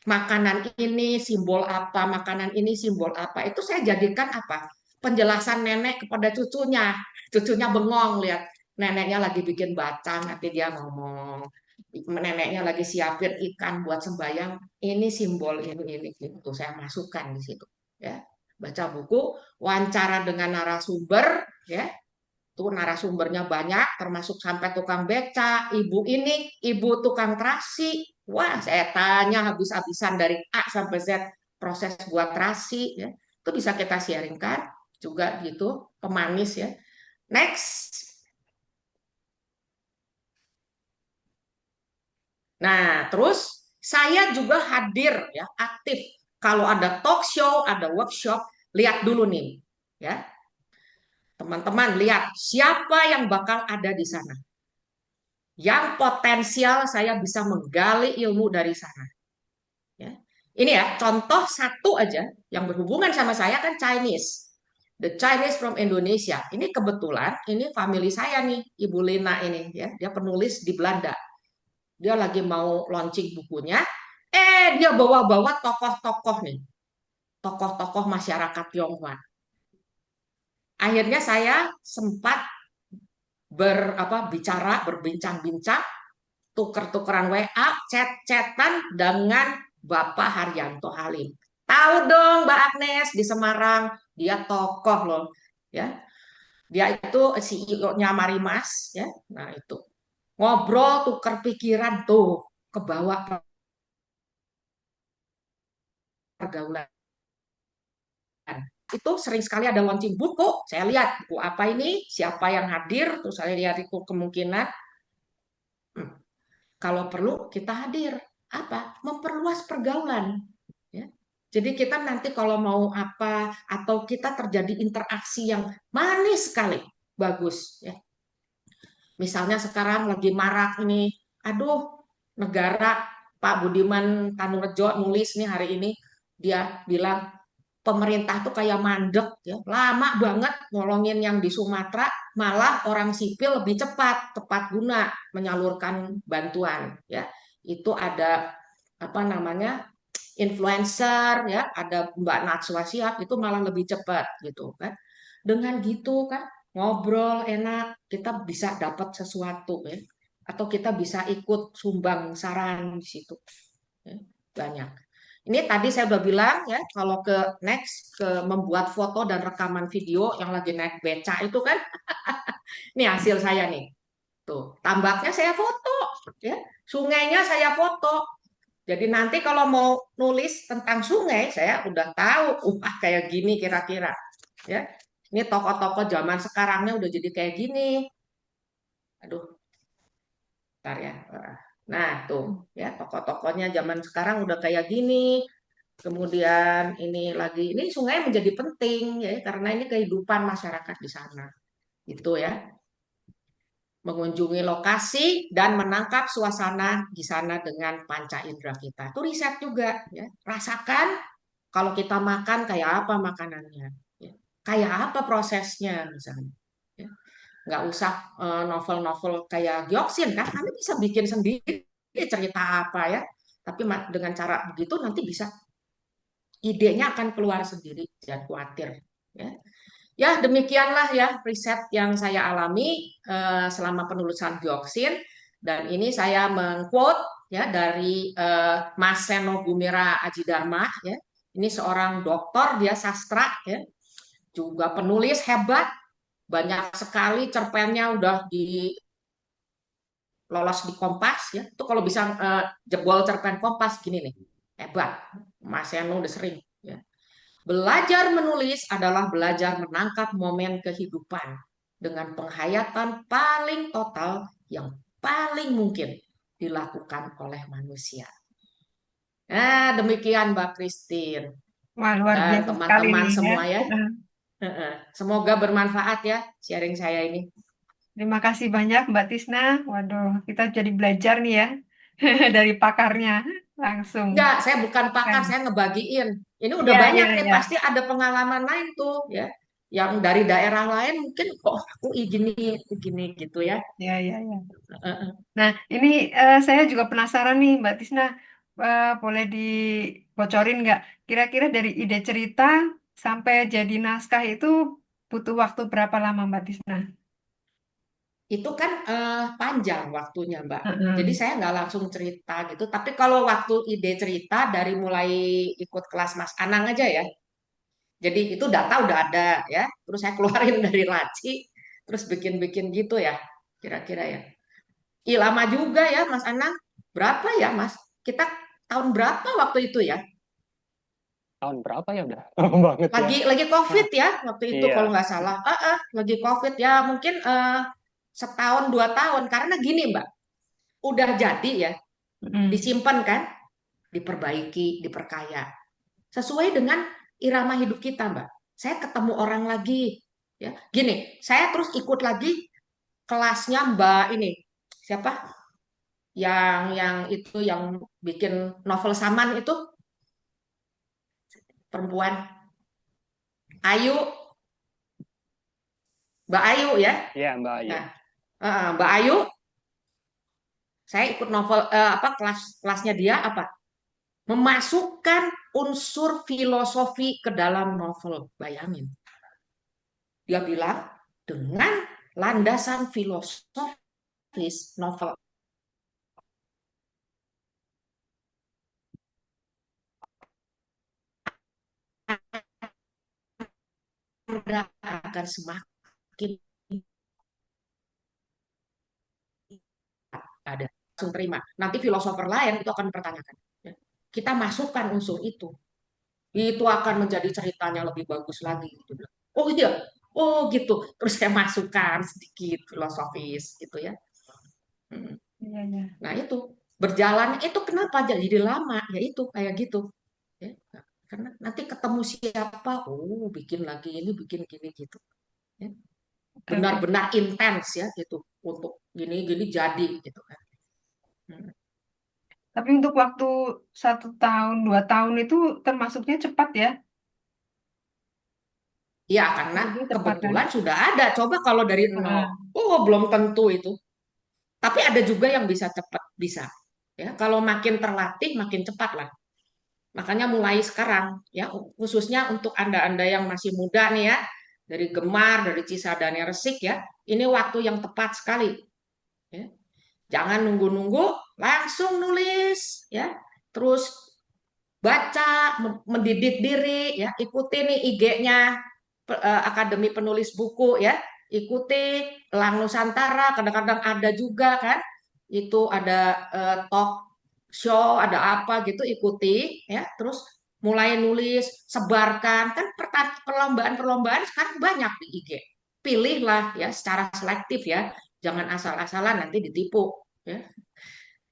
Makanan ini simbol apa, makanan ini simbol apa. Itu saya jadikan apa? Penjelasan nenek kepada cucunya. Cucunya bengong lihat neneknya lagi bikin bacang, nanti dia ngomong. Neneknya lagi siapin ikan buat sembayang. Ini simbol ini itu saya masukkan di situ. Ya, baca buku, wawancara dengan narasumber, ya, tuh narasumbernya banyak, termasuk sampai tukang beca, ibu ini, ibu tukang terasi. Wah, saya tanya habis-habisan dari A sampai Z proses buat terasi, ya. Itu bisa kita sharingkan juga gitu, pemanis ya. Next. Nah, terus saya juga hadir ya, aktif. Kalau ada talk show, ada workshop, lihat dulu nih, ya. Teman-teman lihat siapa yang bakal ada di sana. Yang potensial saya bisa menggali ilmu dari sana. Ya. Ini ya, contoh satu aja yang berhubungan sama saya kan Chinese. The Chinese from Indonesia. Ini kebetulan, ini family saya nih, Ibu Lina ini. Ya, dia penulis di Belanda. Dia lagi mau launching bukunya. Dia bawa-bawa tokoh-tokoh nih. Tokoh-tokoh masyarakat Tionghoa. Akhirnya saya sempat berbincang-bincang, tuker-tukeran WA, chat-chatan dengan Bapak Haryanto Halim. Tahu dong Mbak Agnes di Semarang, dia tokoh loh, ya. Dia itu CEO-nya Marimas, ya. Nah itu ngobrol, tuker pikiran tuh, ke bawah pergaulan. Itu sering sekali ada launching buku. Saya lihat buku apa ini, siapa yang hadir, terus saya lihat itu kemungkinan. Kalau perlu kita hadir. Apa? Memperluas pergaulan. Ya. Jadi kita nanti kalau mau apa atau kita terjadi interaksi yang manis sekali, bagus. Ya. Misalnya sekarang lagi marak ini, aduh negara Pak Budiman Tanurejo nulis nih hari ini, dia bilang pemerintah tuh kayak mandek ya, lama banget nolongin yang di Sumatera, malah orang sipil lebih cepat, tepat guna menyalurkan bantuan ya. Itu ada apa namanya? Influencer ya, ada Mbak Najwa Shihab itu malah lebih cepat gitu kan. Dengan gitu kan ngobrol enak, kita bisa dapat sesuatu ya. Atau kita bisa ikut sumbang saran di situ. Ya, banyak. Ini tadi saya udah bilang ya, kalau ke next ke membuat foto dan rekaman video yang lagi naik beca itu kan, ini hasil saya nih. Tuh, tambaknya saya foto, ya, sungainya saya foto. Jadi nanti kalau mau nulis tentang sungai, saya udah tahu, kayak gini kira-kira. Ya, ini tokoh-tokoh zaman sekarangnya udah jadi kayak gini. Aduh, bentar ya. Nah, tuh ya tokoh-tokohnya zaman sekarang udah kayak gini. Kemudian ini sungai menjadi penting ya karena ini kehidupan masyarakat di sana. Gitu ya. mengunjungi lokasi dan menangkap suasana di sana dengan panca indera kita. Itu riset juga, ya. Rasakan kalau kita makan kayak apa makanannya, ya. Kayak apa prosesnya misalnya. Ya. Nggak usah novel-novel kayak Gyoksin kan, kami bisa bikin sendiri cerita apa ya. Tapi dengan cara begitu nanti bisa idenya akan keluar sendiri, jangan khawatir. Ya. Ya, demikianlah ya riset yang saya alami selama penulisan Gyoksin. Dan ini saya mengquote ya dari Mas Seno Gumira Adjidharma ya. Ini seorang doktor, dia sastra ya, juga penulis hebat, banyak sekali cerpennya udah lolos di Kompas ya. Itu kalau bisa jebol cerpen Kompas gini nih, hebat. Mas Seno udah sering ya. Belajar menulis adalah belajar menangkap momen kehidupan dengan penghayatan paling total yang paling mungkin dilakukan oleh manusia. Nah, demikian Mbak Christine Wah, luar dan biasa sekali teman-teman nih ya. semua ya. Semoga bermanfaat ya sharing saya ini. Terima kasih banyak Mbak Tisna. Waduh, kita jadi belajar nih ya dari pakarnya langsung. Enggak, saya bukan pakar, Keren. saya ngebagiin. Ini udah Iya, iya, banyak nih, iya. pasti ada pengalaman lain tuh ya. Yang dari daerah lain mungkin kok aku gini gitu ya. Iya, iya, iya. Heeh. Nah, ini saya juga penasaran nih, Mbak Tisna. Boleh dibocorin nggak? Kira-kira dari ide cerita sampai jadi naskah itu butuh waktu berapa lama, Mbak Tisna? Itu kan panjang waktunya, Mbak. Jadi Heeh. saya nggak langsung cerita gitu. Tapi kalau waktu ide cerita dari mulai ikut kelas Mas Anang aja ya. Jadi itu data udah ada ya. Terus saya keluarin dari laci, terus bikin-bikin gitu ya. Kira-kira ya. Ih, lama juga ya, Mas Anang. Berapa ya, Mas? Kita tahun berapa waktu itu ya? Tahun berapa ya udah lama banget ya. Lagi Nah, COVID ya waktu itu iya. kalau nggak salah. Lagi COVID ya mungkin setahun 2 tahun karena gini Mbak, udah jadi ya, Mm. disimpan kan, diperbaiki, diperkaya sesuai dengan irama hidup kita Mbak. Saya ketemu orang lagi ya, gini, saya terus ikut lagi kelasnya Mbak ini siapa? Yang itu yang bikin novel Saman itu perempuan Ayu, Mbak Ayu ya. Iya, Mbak Ayu. Nah, Mbak Ayu, saya ikut novel kelasnya dia apa? Memasukkan unsur filosofi ke dalam novel. Bayangin. Dia bilang dengan landasan filosofis novel Anda akan semakin ada. Langsung terima. Nanti filosofer lain itu akan mempertanyakan. Ya. Kita masukkan unsur itu akan menjadi ceritanya lebih bagus lagi. Gitu. Oh iya, oh gitu. Terus saya masukkan sedikit filosofis gitu ya. Hmm. Iya, iya. Nah itu berjalan itu kenapa jadi lama? Ya itu kayak gitu. Ya. Karena nanti ketemu siapa, oh bikin lagi ini, bikin gini gitu. Ya. Oke, oke. Benar-benar intens ya gitu untuk gini-gini jadi gitu kan. Hmm. Tapi untuk waktu 1 tahun, 2 tahun itu termasuknya cepat ya? Ya karena Itu cepat kan? kebetulan sudah ada. Coba kalau dari nol, Heeh. oh belum tentu itu. Tapi ada juga yang bisa cepat, bisa. Ya, kalau makin terlatih makin cepat lah. Makanya mulai sekarang ya khususnya untuk Anda-anda yang masih muda nih ya, dari Gemar, dari Cisadane Resik ya, ini waktu yang tepat sekali. Ya. Jangan nunggu-nunggu, langsung nulis ya. Terus baca, mendidik diri ya, ikuti nih IG-nya Akademi Penulis Buku ya. Ikuti Elang Nusantara, kadang-kadang ada juga kan. Itu ada talk show, ada apa gitu, ikuti ya. Terus mulai nulis, sebarkan kan perlombaan-perlombaan sekarang banyak di IG. Pilihlah ya secara selektif ya. Jangan asal-asalan nanti ditipu ya.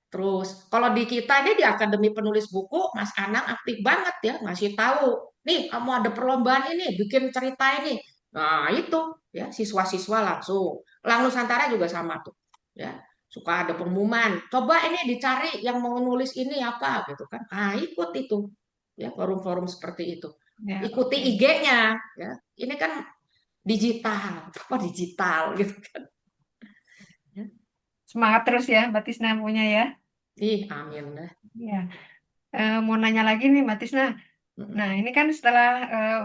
Terus kalau di kita ini di Akademi Penulis Buku, Mas Anang aktif banget ya, ngasih tahu. Nih, kamu ada perlombaan ini, bikin cerita ini. Nah, itu ya siswa-siswa langsung. Lang Nusantara juga sama tuh. Ya, suka ada pengumuman. Coba ini dicari yang mau nulis ini apa gitu kan. Ah, ikut itu. Ya, forum-forum seperti itu. Ya, Ikuti oke. IG-nya ya. Ini kan digital, apa digital gitu kan. Ya. Semangat terus ya Mbak Tisna punya ya. Ih, amin dah. Ya. Mau nanya lagi nih Mbak Tisna. Mm-mm. Nah, ini kan setelah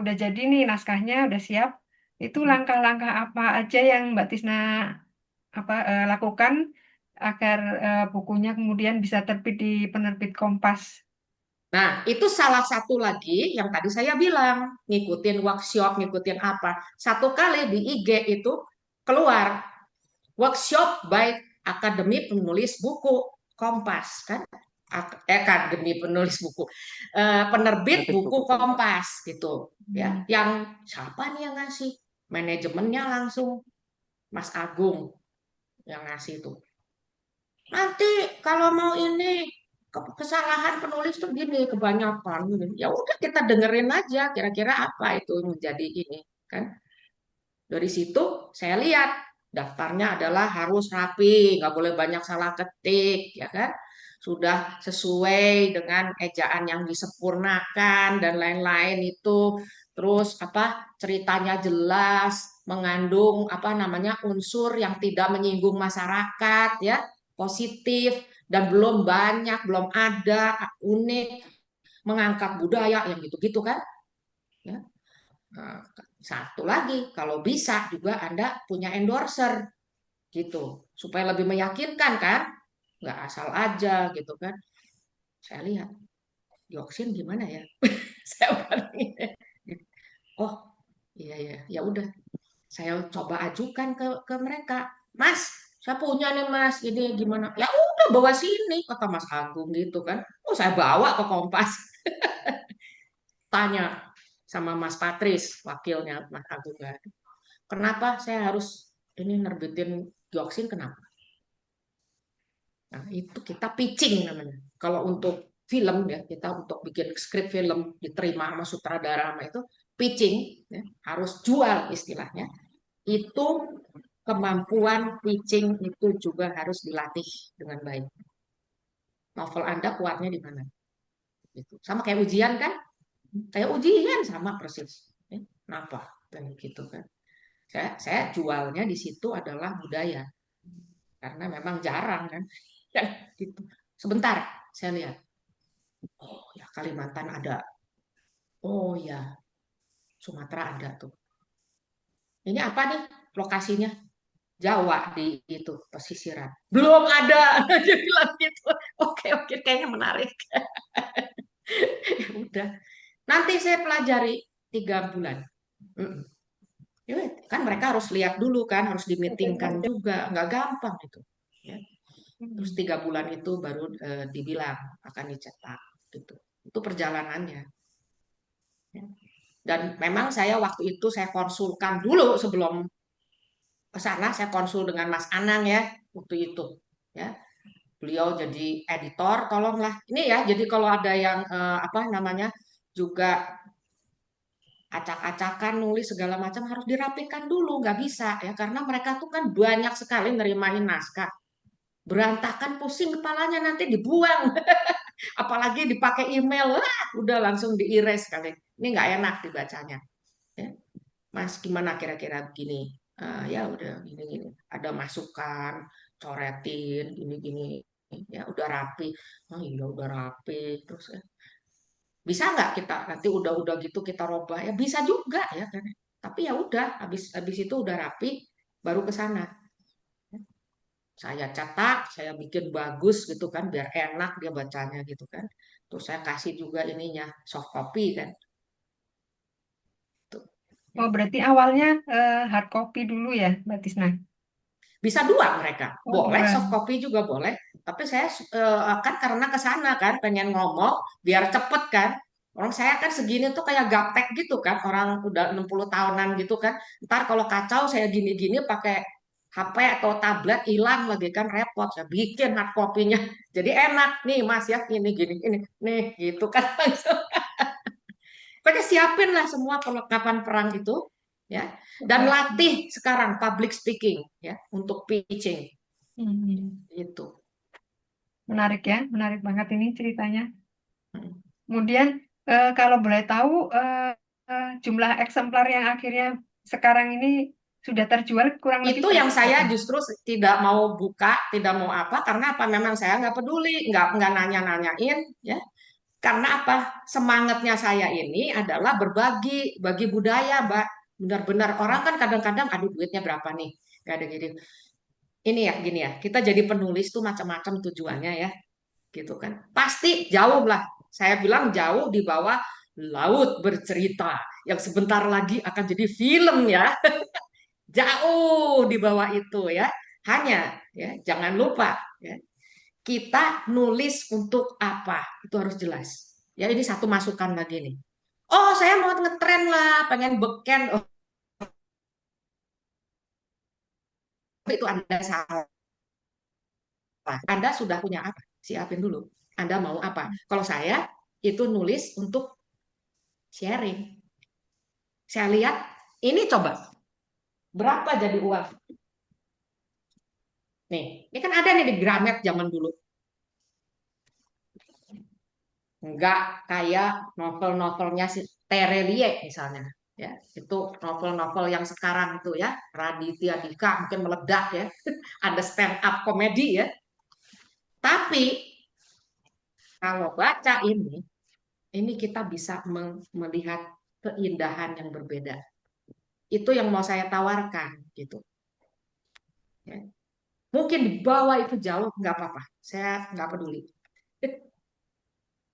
udah jadi nih naskahnya, udah siap. Itu Mm-mm. langkah-langkah apa aja yang Mbak Tisna lakukan agar bukunya kemudian bisa terbit di penerbit Kompas. Nah, itu salah satu lagi yang tadi saya bilang, ngikutin workshop, ngikutin apa. Satu kali di IG itu keluar workshop by Akademi Penulis Buku Kompas kan. Akademi Penulis Buku, penerbit Penerbit buku buku Kompas. Kompas gitu ya. Hmm. Yang siapa nih yang ngasih? Manajemennya langsung Mas Agung yang ngasih itu. Nanti kalau mau ini kesalahan penulis tuh gini kebanyakan gini. Ya udah kita dengerin aja kira-kira apa itu menjadi ini kan. Dari situ saya lihat daftarnya adalah harus rapi, nggak boleh banyak salah ketik, ya kan? Sudah sesuai dengan ejaan yang disempurnakan dan lain-lain itu. Terus apa ceritanya jelas, mengandung apa namanya unsur yang tidak menyinggung masyarakat, ya, positif dan belum banyak, belum ada unik, mengangkat budaya yang gitu-gitu kan? Ya. Nah, satu lagi, kalau bisa juga Anda punya endorser gitu, supaya lebih meyakinkan kan, nggak asal aja gitu kan. Saya lihat dioksin gimana ya, saya bandingin. Oh iya ya, ya udah, saya coba ajukan ke mereka, Mas, saya punya nih Mas, ini gimana? Ya udah bawa sini kata Mas Agung gitu kan. Oh saya bawa ke Kompas, tanya sama Mas Patris, wakilnya Mas Agung kan. Kenapa saya harus ini nerbitin dioksin kenapa? Nah, itu kita pitching namanya. Kalau untuk film ya, kita untuk bikin skrip film diterima sama sutradara sama itu pitching ya, harus jual istilahnya. Itu kemampuan pitching itu juga harus dilatih dengan baik. Novel Anda kuatnya di mana? Gitu. Sama kayak ujian kan? Kayak ujian sama persis. Kenapa? Dan gitu kan. Saya jualnya di situ adalah budaya karena memang jarang kan. Ya, gitu. Sebentar, saya lihat. Oh ya Kalimantan ada. Oh ya Sumatera ada tuh. Ini apa nih lokasinya? Jawa di itu pesisiran. Belum ada. Dia bilang gitu. Oke oke kayaknya menarik. Ya udah. Nanti saya pelajari 3 bulan. Mm-mm. Ya, kan mereka harus lihat dulu kan, harus dimitingkan juga, nggak gampang itu. Ya. Terus 3 bulan itu baru dibilang akan dicetak gitu. Itu perjalanannya. Ya. Dan memang saya waktu itu saya konsulkan dulu sebelum ke sana, saya konsul dengan Mas Anang ya waktu itu. Ya, beliau jadi editor, tolonglah. Ini ya, jadi kalau ada yang apa namanya juga acak-acakan nulis segala macam harus dirapikan dulu, nggak bisa ya karena mereka tuh kan banyak sekali nerimain naskah. Berantakan pusing kepalanya nanti dibuang. Apalagi dipakai email, wah, udah langsung di-erase kali. Ini nggak enak dibacanya. Ya. Mas, gimana kira-kira begini? Ya udah gini-gini. Ada masukan, coretin, gini-gini. Ya udah rapi. Oh iya udah rapi. Terus bisa nggak kita nanti udah gitu kita robah? Ya bisa juga ya kan. Tapi ya udah, habis itu udah rapi, baru ke sana. Saya cetak, saya bikin bagus gitu kan, biar enak dia bacanya gitu kan. Terus saya kasih juga ininya soft copy kan. Tuh. Oh, berarti awalnya hard copy dulu ya, Mbak Tisna? Bisa dua mereka, Oh, boleh dua. soft copy juga boleh. Tapi saya kan karena ke sana kan pengen ngomong biar cepet kan. Orang saya kan segini tuh kayak gaptek gitu kan, orang udah 60 tahunan gitu kan. Ntar kalau kacau saya gini-gini pakai HP atau tablet hilang lagi kan repot. Saya bikin hard copy-nya. Jadi enak nih Mas ya, ini gini ini nih gitu kan langsung. Pokoknya siapin lah semua perlengkapan perang itu ya. Dan Oke. latih sekarang public speaking ya untuk pitching Hmm. itu. Menarik ya, menarik banget ini ceritanya. Hmm. Kemudian kalau boleh tahu jumlah eksemplar yang akhirnya sekarang ini sudah terjual kurang lebih Itu yang saya berapa? justru tidak mau buka, tidak mau apa, karena apa? Memang saya nggak peduli, nggak nanya-nanyain, ya. Karena apa? Semangatnya saya ini adalah berbagi, bagi budaya, Mbak. Benar-benar orang kan kadang-kadang, aduh duitnya berapa nih? Gak ada gini. Ini ya, gini ya. Kita jadi penulis tuh macam-macam tujuannya ya, gitu kan. Pasti jauh lah. Saya bilang jauh di bawah Laut Bercerita yang sebentar lagi akan jadi film ya. Jauh di bawah itu ya. Hanya ya, jangan lupa ya, kita nulis untuk apa? Itu harus jelas. Ya, ini satu masukan lagi nih. Oh, saya mau ngetren lah, pengen beken. Oh, itu Anda salah. Anda sudah punya apa? Siapin dulu. Anda mau apa? Kalau saya itu nulis untuk sharing. Saya lihat, ini coba berapa jadi uang? Nih, ini kan ada nih di Gramet zaman dulu. Enggak kayak novel-novelnya si Terelie misalnya. Ya, itu novel-novel yang sekarang itu ya, Raditya Dika mungkin meledak ya. Ada stand up komedi ya. Tapi kalau baca ini kita bisa melihat keindahan yang berbeda. Itu yang mau saya tawarkan gitu. Ya. Mungkin di bawah itu jauh nggak apa-apa. Saya nggak peduli.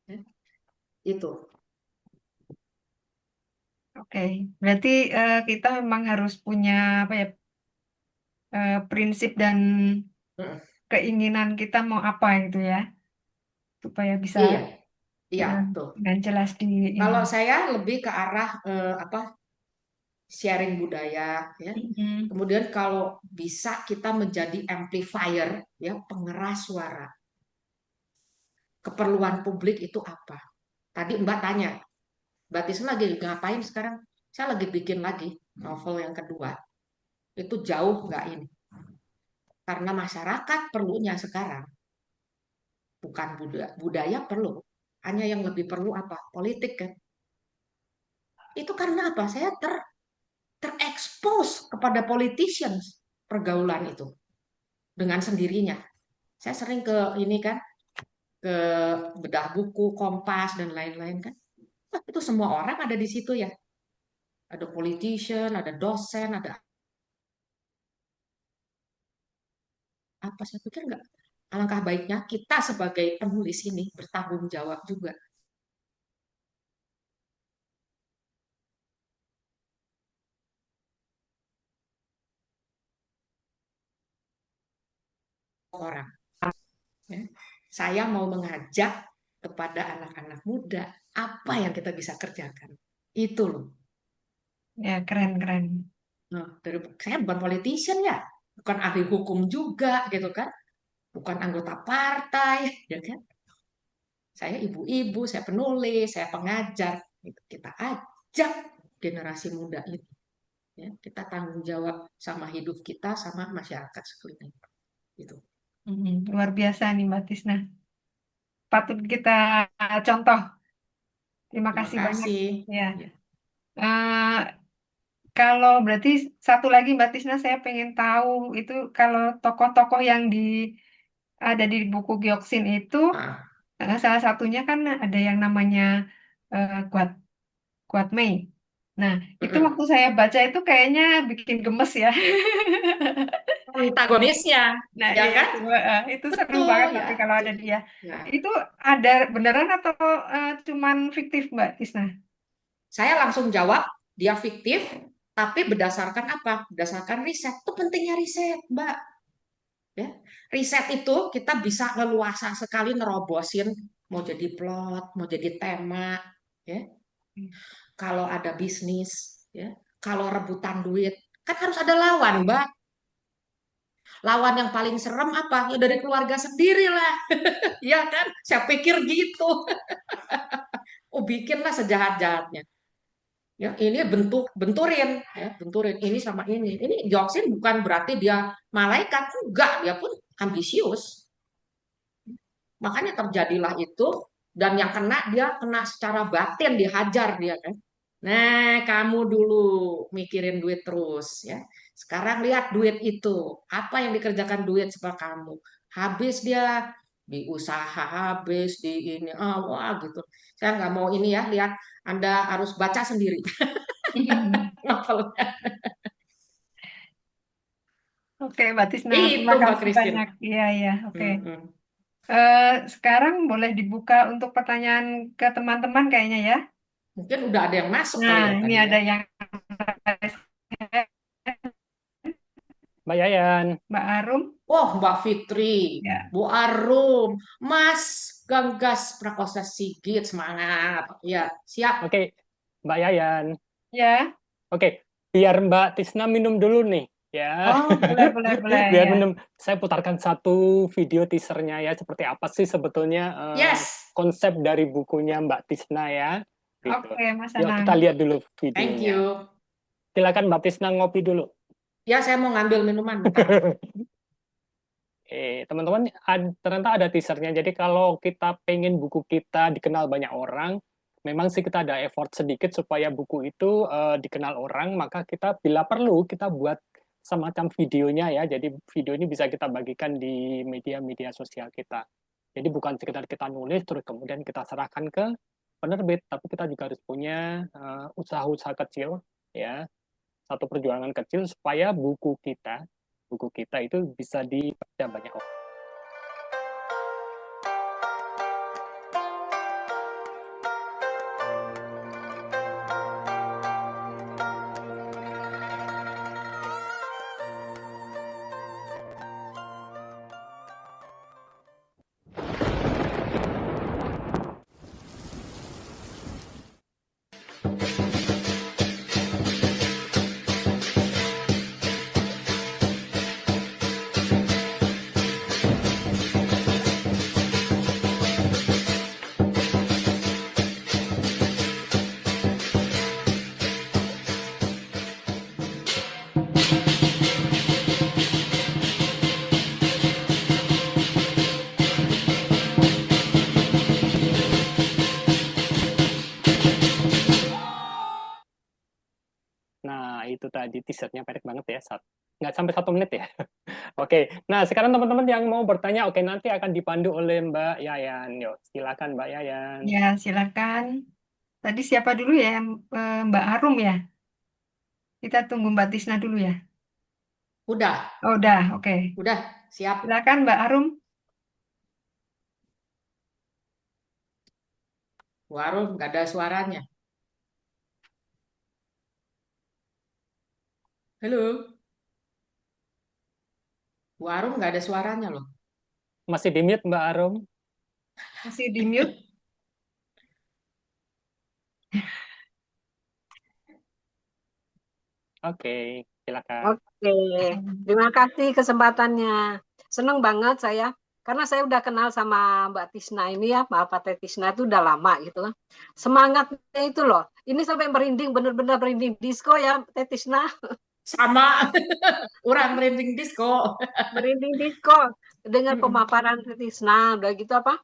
Ya, itu. Oke, berarti kita memang harus punya apa ya prinsip dan Mm. keinginan kita mau apa gitu ya, supaya bisa Iya, iya, betul. dengan jelas di ini. Kalau saya lebih ke arah apa sharing budaya ya. Mm-mm. Kemudian kalau bisa kita menjadi amplifier ya, pengeras suara. Keperluan publik itu apa? Tadi Mbak tanya, Mbak Tisna lagi ngapain sekarang? Saya lagi bikin lagi novel yang kedua. Itu jauh nggak ini? Karena masyarakat perlunya sekarang bukan budaya, budaya perlu. Hanya yang lebih perlu apa? Politik kan? Itu karena apa? Saya terekspos kepada politicians pergaulan itu dengan sendirinya. Saya sering ke ini kan, ke bedah buku, Kompas dan lain-lain kan. Wah, itu semua orang ada di situ ya. Ada politician, ada dosen, ada apa. Saya pikir nggak. Alangkah baiknya kita sebagai penulis ini bertanggung jawab juga orang. Ya. Saya mau mengajak kepada anak-anak muda apa yang kita bisa kerjakan. Itu loh. Ya, keren keren. Nah, saya bukan politician ya, bukan ahli hukum juga gitu kan, bukan anggota partai, ya kan. Saya ibu-ibu, saya penulis, saya pengajar. Gitu. Kita ajak generasi muda ini, ya, kita tanggung jawab sama hidup kita, sama masyarakat sekeliling. Gitu. Luar biasa nih Mbak Tisna. Patut kita contoh. Terima Terima kasih banyak. kasih. Ya. Ya. Eh, kalau berarti satu lagi Mbak Tisna saya pengen tahu itu kalau tokoh-tokoh yang ada di buku Gyeoksin itu Ah, salah satunya kan ada yang namanya Guat Guat Mei. Nah, itu mm-mm. waktu saya baca itu kayaknya bikin gemes ya. Antagonisnya, Nah, ya iya kan? itu seru Betul banget ya. tapi kalau ada dia. Ya. Itu ada beneran atau cuman fiktif Mbak Tisna? Saya langsung jawab, dia fiktif, tapi berdasarkan apa? Berdasarkan riset. Itu pentingnya riset, Mbak. Ya. Riset itu kita bisa leluasa sekali nerobosin mau jadi plot, mau jadi tema, ya. Kalau ada bisnis, ya. Kalau rebutan duit, kan harus ada lawan, Mbak. Lawan yang paling serem apa? Ya dari keluarga sendiri lah, ya kan? Saya pikir gitu. Oh, bikinlah sejahat-jahatnya. Ya, ini benturin, ya, benturin ini sama ini. Ini dioksin bukan berarti dia malaikat, enggak, dia pun ambisius. Makanya terjadilah itu, dan yang kena dia kena secara batin, dihajar dia kan. Nah, kamu dulu mikirin duit terus ya. Sekarang lihat duit itu, apa yang dikerjakan duit sama kamu. Habis dia di usaha, habis di ini, wah gitu. Saya nggak mau ini ya, lihat Anda harus baca sendiri novelnya. Oke, Mbak Tisna, Itu terima Mbak kasih Christine. banyak. Iya, iya, oke. Mm-mm. Sekarang boleh dibuka untuk pertanyaan ke teman-teman kayaknya ya. Mungkin udah ada yang masuk kali Nah, ya ini tadi ya. ada yang Mbak Yayan. Mbak Arum. Oh, Mbak Fitri, Ya, Bu Arum, Mas Ganggas Prakosa Sigit, semangat. Ya, siap. Oke, Mbak Yayan. ya. Oke, biar Mbak Tisna minum dulu nih, ya. Oh, boleh, boleh, boleh Biar ya. minum. Saya putarkan satu video teasernya ya, seperti apa sih sebetulnya Yes, konsep dari bukunya Mbak Tisna ya. Gitu. Oke, Mas Yuk Anang. kita lihat dulu thank videonya. you. Silakan Mbak Tisna ngopi dulu. Ya, saya mau ngambil minuman bentar. Teman-teman, ternyata ada teasernya. Jadi kalau kita pengen buku kita dikenal banyak orang, memang sih kita ada effort sedikit supaya buku itu dikenal orang, maka kita bila perlu kita buat semacam videonya ya. Jadi video ini bisa kita bagikan di media-media sosial kita. Jadi bukan sekedar kita nulis terus kemudian kita serahkan ke penerbit, tapi kita juga harus punya usaha-usaha kecil ya, satu perjuangan kecil supaya buku kita itu bisa dibaca banyak orang. Nah, itu tadi teasernya pendek banget ya, nggak sampai 1 menit ya. Oke, nah sekarang teman-teman yang mau bertanya, oke nanti akan dipandu oleh Mbak Yayan. Yuk, silakan Mbak Yayan. Ya, silakan. Tadi siapa dulu ya? Mbak Arum ya? Kita tunggu Mbak Tisna dulu ya. Udah, Oh, udah, oke. udah, siap. Silakan Mbak Arum. Warung nggak ada suaranya. Halo, Warung nggak ada suaranya loh. Masih di mute Mbak Arum? Masih di mute. Oke, silakan. Oke, terima kasih kesempatannya. Seneng banget saya, karena saya udah kenal sama Mbak Tisna ini ya, Mbak Teh Tisna itu udah lama gitu kan. Semangatnya itu loh, ini sampai merinding, bener-bener merinding disco ya Teh Tisna, Sama, orang merinding disco. merinding disco. Dengan pemaparan Teh Tisna, udah gitu apa,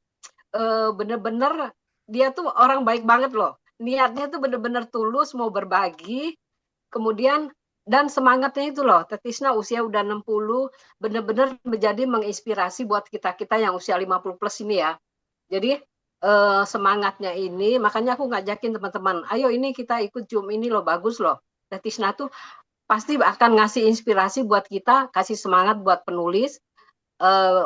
bener-bener dia tuh orang baik banget loh. Niatnya tuh bener-bener tulus mau berbagi, kemudian dan semangatnya itu loh, Teh Tisna usia udah 60, benar-benar menjadi menginspirasi buat kita-kita yang usia 50 plus ini ya. Jadi semangatnya ini, makanya aku ngajakin teman-teman, ayo ini kita ikut Zoom ini loh, bagus loh. Teh Tisna tuh pasti akan ngasih inspirasi buat kita, kasih semangat buat penulis.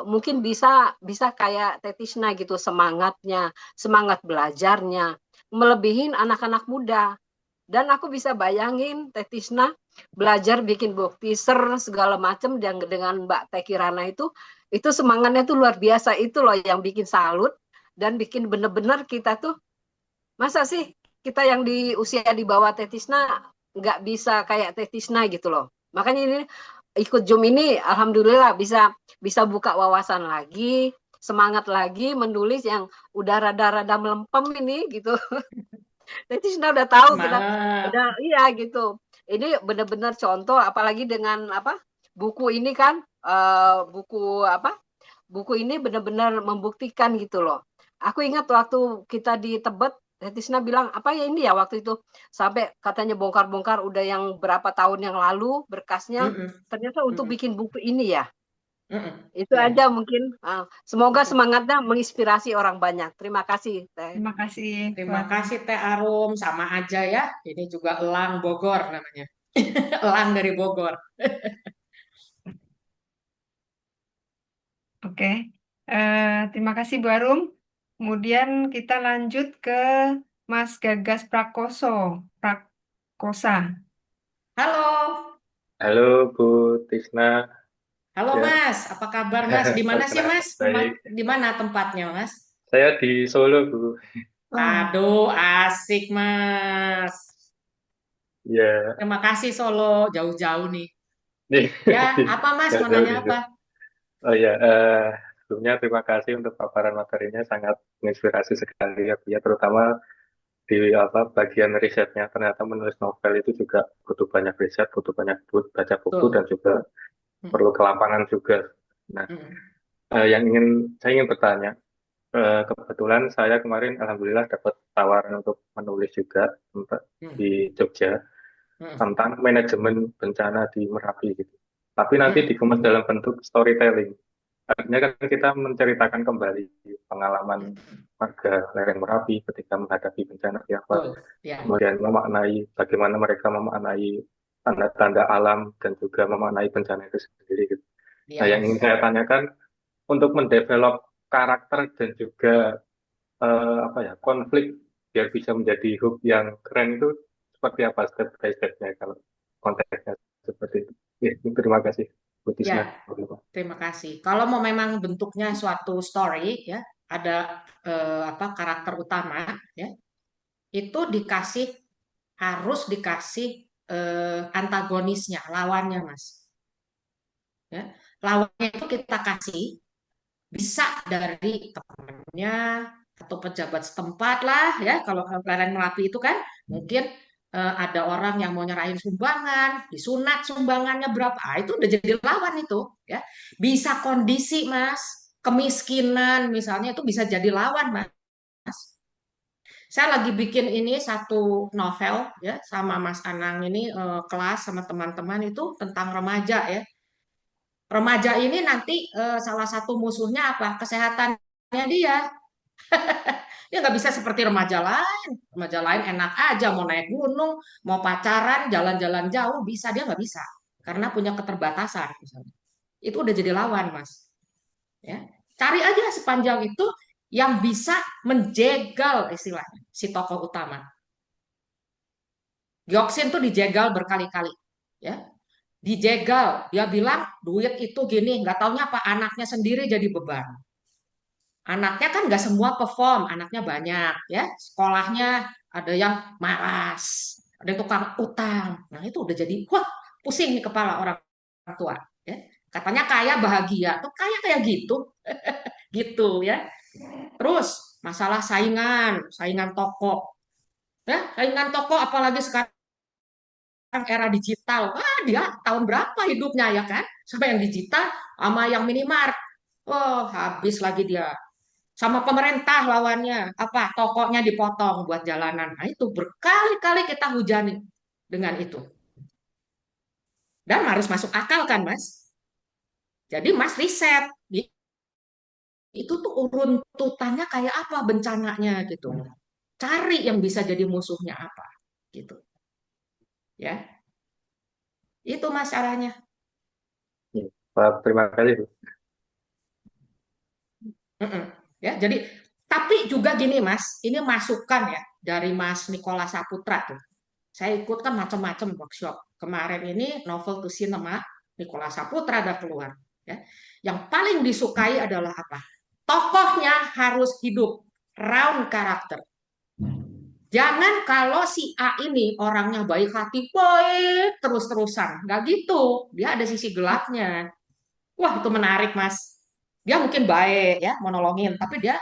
Mungkin bisa kayak Teh Tisna gitu, semangatnya, semangat belajarnya, melebihin anak-anak muda. Dan aku bisa bayangin Teh Tisna belajar bikin book teaser segala macam dengan Mbak Teh Kirana itu semangatnya tuh luar biasa, itu loh yang bikin salut dan bikin bener-bener kita tuh, masa sih kita yang di usia di bawah Teh Tisna nggak bisa kayak Teh Tisna gitu loh. Makanya ini ikut Zoom ini alhamdulillah bisa buka wawasan lagi, semangat lagi menulis yang udah rada-rada melempem ini gitu. Tisna udah tahu kita Semangat. udah iya gitu. Ini benar-benar contoh apalagi dengan apa buku ini kan buku apa buku ini benar-benar membuktikan gitu loh. Aku ingat waktu kita di Tebet, Tisna bilang apa ya ini ya waktu itu sampai katanya bongkar-bongkar udah yang berapa tahun yang lalu berkasnya Mm-mm, ternyata untuk mm-mm, bikin buku ini ya. mm-mm. Itu Ya, aja mungkin. Semoga mm-mm. semangatnya menginspirasi orang banyak. Terima kasih, Teh. Terima kasih, Bu Terima Arum. kasih Teh Arum, sama aja ya. Ini juga elang Bogor namanya. Elang dari Bogor. Oke, terima kasih Bu Arum. Kemudian kita lanjut ke Mas Gagas Prakosa. Halo, Halo Bu Tisna, halo ya Mas. Apa kabar Mas? Di mana sih Mas? perkenalkan baik. Di mana tempatnya Mas? Saya di Solo Bu. Wah, Aduh, asik Mas. Ya, Terima kasih Solo, jauh-jauh nih. nih Ya, apa Mas? Mau jauh-jauh nanya gitu. apa? Oh ya, sebelumnya terima kasih untuk paparan materinya sangat menginspirasi sekali ya Bu ya, terutama di apa bagian risetnya. Ternyata menulis novel itu juga butuh banyak riset, butuh banyak baca buku dan Tuh. juga Mm, perlu ke lapangan juga. Nah, mm, saya ingin bertanya. Kebetulan saya kemarin alhamdulillah dapat tawaran untuk menulis juga mm, di Jogja mm, tentang manajemen bencana di Merapi gitu. Tapi nanti mm, dikemas dalam bentuk storytelling. Artinya kan kita menceritakan kembali pengalaman mm. warga lereng Merapi ketika menghadapi bencana di apa, Betul. Ya, kemudian memaknai bagaimana mereka memaknai tanda-tanda alam dan juga memaknai bencana itu sendiri gitu. iya Nah, yang ingin Mas. saya tanyakan untuk mendevelop karakter dan juga apa ya konflik biar bisa menjadi hook yang keren itu seperti apa step by stepnya kalau konteksnya seperti itu. Ya, terima kasih Bu Tisna. Ya, terima kasih. Kalau mau memang bentuknya suatu story ya, ada apa karakter utama ya, itu harus dikasih antagonisnya, lawannya Mas. Ya. Lawannya itu kita kasih bisa dari temannya atau pejabat setempat lah ya. Kalau lereng Merapi itu kan mungkin ada orang yang mau nyerahin sumbangan, disunat sumbangannya berapa, itu udah jadi lawan itu ya. Bisa kondisi Mas, kemiskinan misalnya itu bisa jadi lawan Mas. Saya lagi bikin ini satu novel ya sama Mas Anang ini kelas sama teman-teman itu tentang remaja ya. Remaja ini nanti salah satu musuhnya apa? Kesehatannya dia. Dia nggak bisa seperti remaja lain. Remaja lain enak aja mau naik gunung, mau pacaran, jalan-jalan jauh bisa, dia nggak bisa karena punya keterbatasan misalnya. Itu udah jadi lawan, Mas. Ya. Cari aja sepanjang itu yang bisa menjegal istilahnya si tokoh utama. Dioksin tuh dijegal berkali-kali, ya. Dijegal, dia bilang duit itu gini, nggak taunya apa anaknya sendiri jadi beban. Anaknya kan nggak semua perform, anaknya banyak ya. Sekolahnya ada yang malas, ada yang tukang utang. Nah itu udah jadi wah pusing nih kepala orang tua. Ya. Katanya kaya bahagia, tuh kaya kayak gitu, gitu ya. Terus masalah saingan toko, ya saingan toko apalagi sekarang era digital. Wah dia tahun berapa hidupnya ya kan? Sampai yang digital sama yang minimart. Oh habis lagi dia sama pemerintah lawannya apa tokonya dipotong buat jalanan. Nah itu berkali-kali kita hujani dengan itu dan harus masuk akal kan Mas. Jadi Mas riset itu tuh runtutannya kayak apa bencananya gitu, cari yang bisa jadi musuhnya apa gitu ya, itu Mas caranya. Ya, Pak, terima kasih Bu. Mm-mm. Ya jadi tapi juga gini Mas, ini masukan ya dari Mas Nikola Saputra tuh. Saya ikut kan macam-macam workshop. Kemarin ini novel to cinema, Nicholas Saputra ada keluar. Ya. Yang paling disukai adalah apa? Tokohnya harus hidup, round karakter. Jangan kalau si A ini orangnya baik hati, baik terus-terusan. Nggak gitu. Dia ada sisi gelapnya. Wah, itu menarik, Mas. Dia mungkin baik ya, monolongin. Tapi dia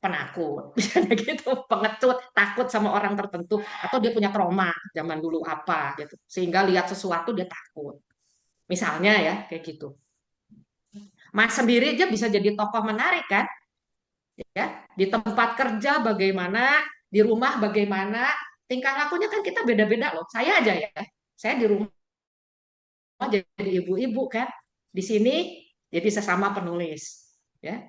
penakut, misalnya gitu, pengecut, takut sama orang tertentu, atau dia punya trauma zaman dulu apa gitu, sehingga lihat sesuatu dia takut. Misalnya ya kayak gitu. Mas sendiri aja bisa jadi tokoh menarik kan? Ya, di tempat kerja bagaimana, di rumah bagaimana, tingkah lakunya kan kita beda-beda loh. Saya aja ya, saya di rumah jadi ibu-ibu kan, di sini jadi sesama penulis, ya.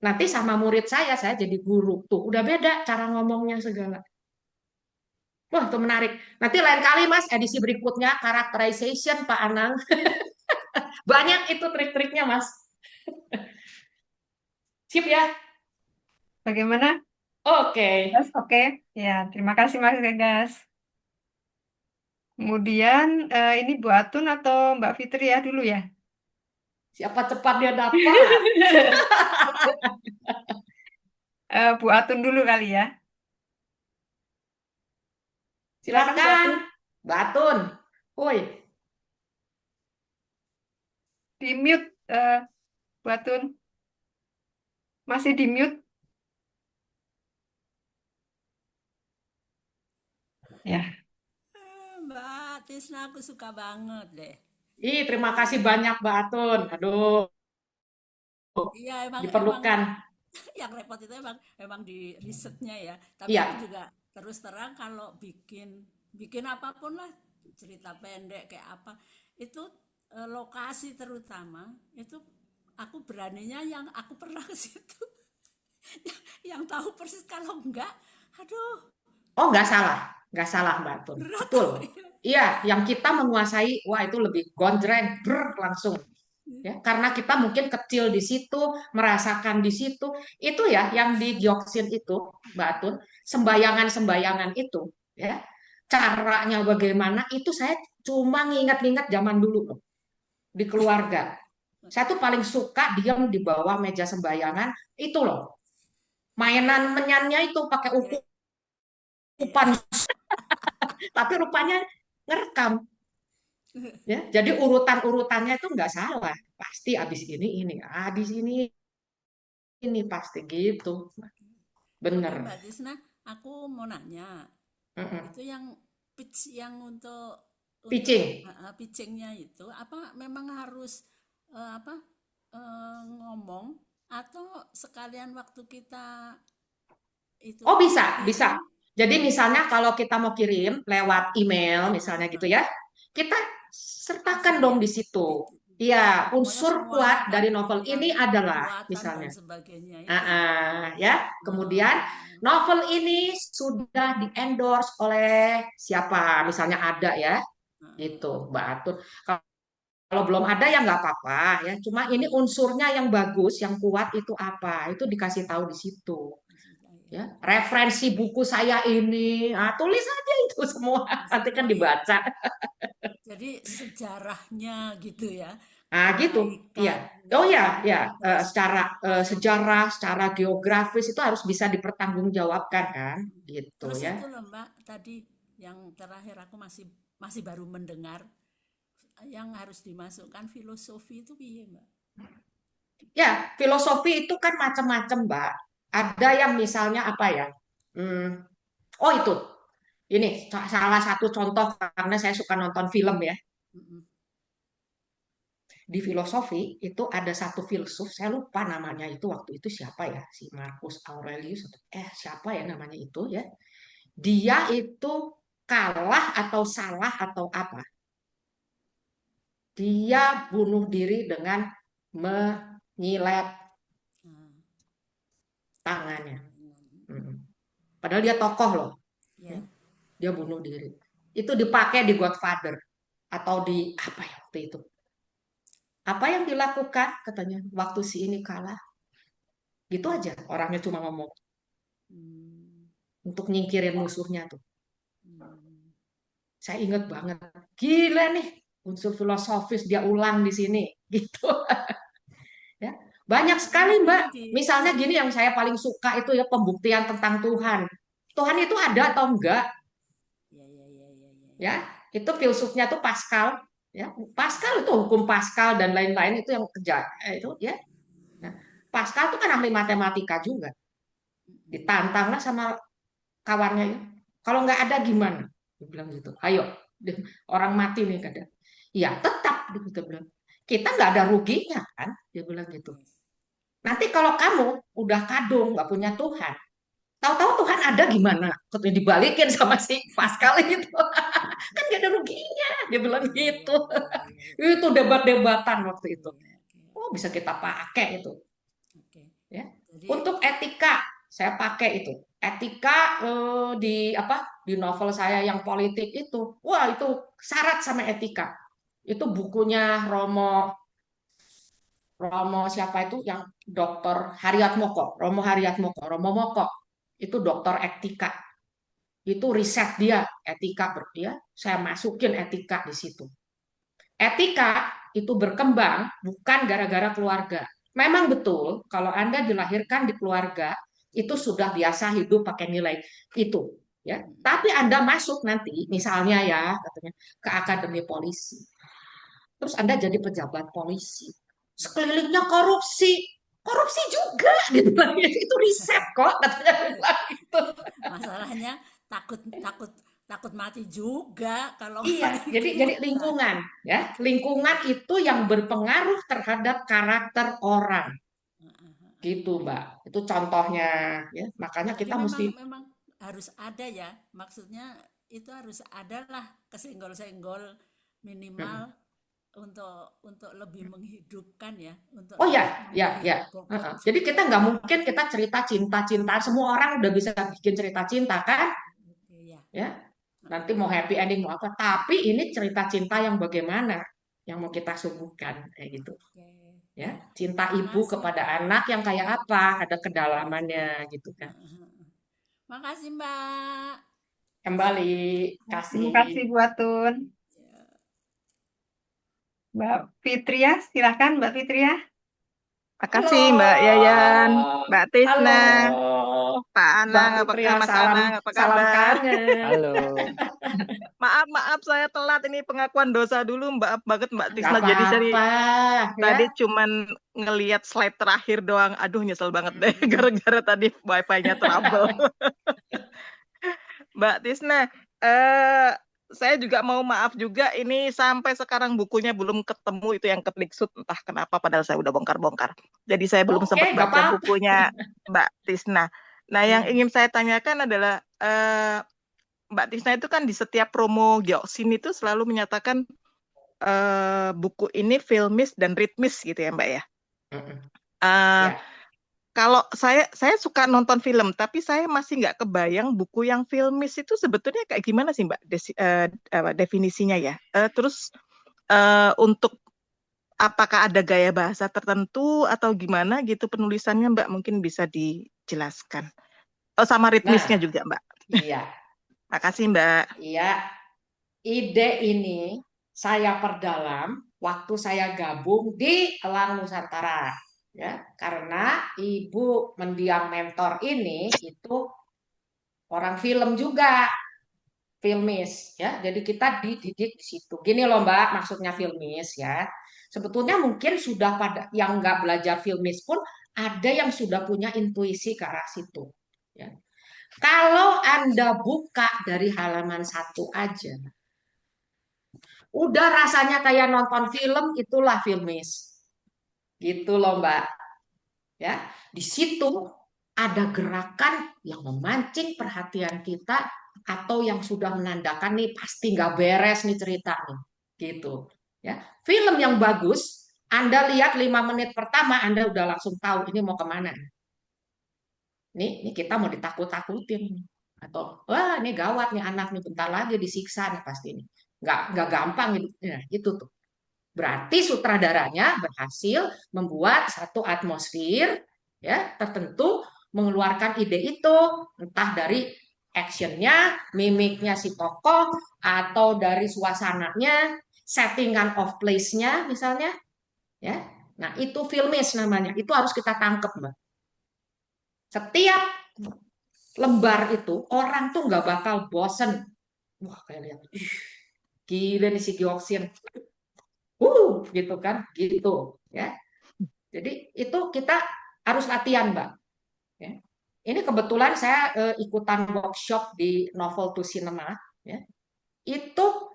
Nanti sama murid saya jadi guru, tuh udah beda cara ngomongnya segala. Wah, itu menarik. Nanti lain kali Mas, edisi berikutnya characterization Pak Anang. Banyak itu trik-triknya Mas. Sip ya? Bagaimana? Oke. Gas, oke. Ya, terima kasih Mas Gas. Kemudian ini Bu Atun atau Mbak Fitri ya dulu ya? Siapa cepat dia dapat. Bu Atun dulu kali ya. Silakan Bu Silakan, Atun. Batun. Woi, Di mute, Bu Atun. Masih di mute. Ya. Mbak Tisna aku suka banget deh. terima kasih banyak Batun. Aduh, Iya emang diperlukan. yang repot itu emang di risetnya ya. Tapi Iya. aku juga terus terang kalau bikin apapun lah, cerita pendek kayak apa itu lokasi terutama itu aku beraninya yang aku pernah ke situ. Yang tahu persis, kalau enggak aduh Oh, nggak salah Mbak Tun. berat. Betul. Iya, yang kita menguasai, wah itu lebih gondreng, langsung. Ya, karena kita mungkin kecil di situ, merasakan di situ, itu ya yang di Gyoksin itu, Mbak Tun, sembayangan-sembayangan itu, ya, caranya bagaimana itu saya cuma ngingat-ngingat zaman dulu loh, di keluarga. Saya tuh paling suka diam di bawah meja sembayangan, itu loh. Mainan menyannya itu pakai ukupan, tapi rupanya ngerekam. Ya, jadi urutan-urutannya itu nggak salah, pasti abis ini, abis ini pasti gitu, bener. Oke Mbak Tisna, aku mau nanya, itu yang pitch yang untuk Pitching. pitchingnya itu apa memang harus ngomong atau sekalian waktu kita itu Oh bisa. kirim? Jadi misalnya kalau kita mau kirim lewat email misalnya gitu ya, kita sertakan langsung dong ya di situ. Iya, pokoknya unsur semuanya kuat kan dari novel yang ini adalah buatan dan misalnya. sebagainya itu. Ya, kemudian novel ini sudah di-endorse oleh siapa, misalnya ada ya, gitu, Mbak Atur. Kalau belum ada ya nggak apa-apa ya. Cuma ini unsurnya yang bagus, yang kuat itu apa? Itu dikasih tahu di situ. Ya, referensi buku saya ini, tulis aja itu semua. Nanti kan dibaca. Jadi sejarahnya gitu ya, Gitu. Iya. Oh ya, terus secara sejarah, secara geografis itu harus bisa dipertanggungjawabkan kan, gitu terus ya. itu loh Mbak, tadi yang terakhir aku masih baru mendengar yang harus dimasukkan filosofi itu piye Mbak? Ya, filosofi itu kan macam-macam, Mbak. Ada yang misalnya apa ya? Oh itu, ini salah satu contoh karena saya suka nonton film ya. Di filosofi itu ada satu filsuf, saya lupa namanya itu waktu itu siapa ya, si Marcus Aurelius siapa ya namanya itu ya. Dia itu kalah atau salah atau apa. Dia bunuh diri dengan menyilet tangannya. Padahal dia tokoh loh. Dia bunuh diri. Itu dipakai di Godfather atau di apa ya waktu itu. Apa yang dilakukan katanya waktu si ini kalah. Gitu aja orangnya cuma ngomong. Untuk nyingkirin musuhnya tuh. Saya ingat banget. Gila nih unsur filosofis dia ulang di sini. Gitu. Ya. Banyak sekali Mbak. Misalnya gini yang saya paling suka itu ya pembuktian tentang Tuhan. Tuhan itu ada atau enggak? Ya, itu filsufnya tuh Pascal. Ya, Pascal itu hukum Pascal dan lain-lain itu yang kerja itu ya. Nah, Pascal itu kan ahli matematika juga. Ditantanglah sama kawannya, ya. Kalau nggak ada gimana? Dia bilang gitu. Ayo, orang mati nih kadang. Ya tetap, dia bilang. Kita nggak ada ruginya kan? Dia bilang gitu. Nanti kalau kamu udah kadung, nggak punya Tuhan, tahu-tahu Tuhan ada gimana? Katanya dibalikin sama si Pascal itu. Kan gak ada ruginya. Dia bilang gitu. Itu debat-debatan waktu itu. Oh, bisa kita pakai itu. Ya. Jadi Untuk etika, saya pakai itu. Etika di novel saya yang politik itu. Wah, itu syarat sama etika. Itu bukunya Romo siapa itu yang dokter Romo Moko. Itu dokter etika. Itu riset dia, etika dia. Saya masukin etika di situ. Etika itu berkembang bukan gara-gara keluarga. Memang betul kalau Anda dilahirkan di keluarga itu sudah biasa hidup pakai nilai itu, ya. Tapi Anda masuk nanti misalnya ya katanya ke akademi polisi. Terus Anda jadi pejabat polisi. Sekelilingnya korupsi. Korupsi juga gitu. Itu riset kok katanya bilang gitu. masalahnya takut takut takut mati juga kalau Iya, jadi lingkungan ya. Lingkungan itu yang berpengaruh terhadap karakter orang. Gitu, Mbak. Itu contohnya ya. Makanya Jadi kita mesti memang harus ada ya, maksudnya itu harus ada lah kesenggol-senggol minimal untuk lebih menghidupkan ya, untuk Oh lebih ya, ya, memberi ya. bobot Jadi juga. kita nggak mungkin kita cerita cinta-cintaan. Semua orang udah bisa bikin cerita cinta kan? Iya. Ya. Nanti mau happy ending mau apa. Tapi ini cerita cinta yang bagaimana yang mau kita suguhkan kayak gitu. Oke. Ya, Ya. cinta ibu Makasih, kepada Mbak. anak yang kayak apa? Ada kedalamannya gitu kan. Makasih, Mbak. Kembali Terima kasih. kasih buat Tun. Mbak Fitria, silakan Mbak Fitria. Makasih Mbak Yayan, Mbak Tisna, Halo. Pak Mbak Anang, Fitria, Mas salam Anang, apa salam kabar? kangen. Halo. Maaf saya telat, ini pengakuan dosa dulu, maaf banget Mbak Nggak Tisna. Jadi apa-apa ya. tadi cuman ngelihat slide terakhir doang. Aduh, nyesel banget deh gara-gara tadi wifi-nya trouble. Mbak Tisna, saya juga mau maaf juga, ini sampai sekarang bukunya belum ketemu, itu yang Kepliksus, entah kenapa padahal saya udah bongkar-bongkar. Jadi saya belum Oke, sempat nggak baca apa-apa. bukunya Mbak Tisna. Nah, yang ingin saya tanyakan adalah Mbak Tisna itu kan di setiap promo Gyoksin itu selalu menyatakan buku ini filmis dan ritmis gitu ya Mbak ya. Ya. Kalau saya suka nonton film, tapi saya masih nggak kebayang buku yang filmis itu sebetulnya kayak gimana sih Mbak definisinya ya. Terus untuk apakah ada gaya bahasa tertentu atau gimana gitu penulisannya Mbak, mungkin bisa dijelaskan. Oh, sama ritmisnya juga Mbak. Iya. Makasih Mbak. Iya. Ide ini saya perdalam waktu saya gabung di Elang Nusantara. Ya, karena Ibu mendiang mentor ini itu orang film juga, filmis ya. Jadi kita dididik di situ. Gini loh Mbak, maksudnya filmis ya. Sebetulnya mungkin sudah pada yang nggak belajar filmis pun ada yang sudah punya intuisi ke arah situ. Ya. Kalau Anda buka dari halaman 1 aja, udah rasanya kayak nonton film, itulah filmis. Gitu loh Mbak. Ya, di situ ada gerakan yang memancing perhatian kita atau yang sudah menandakan nih pasti nggak beres nih cerita nih, gitu. Ya, film yang bagus, Anda lihat 5 menit pertama Anda udah langsung tahu ini mau kemana. Ini kita mau ditakut-takutin atau wah ini gawat nih anak nih bentar lagi disiksa nih pasti ini. Nggak gampang gitu. Ya, itu tuh. Berarti sutradaranya berhasil membuat satu atmosfer ya tertentu, mengeluarkan ide itu entah dari actionnya, mimiknya si tokoh, atau dari suasananya, settingan of place-nya misalnya, ya. Nah itu filmis namanya. Itu harus kita tangkep Mbak. Setiap lembar itu orang tuh nggak bakal bosen. Wah kayak lihat, gila nih si Gyoksin. Gitu kan, gitu ya. Jadi itu kita harus latihan, Mbak. Ya. Ini kebetulan saya ikutan workshop di Novel to Cinema, ya. Itu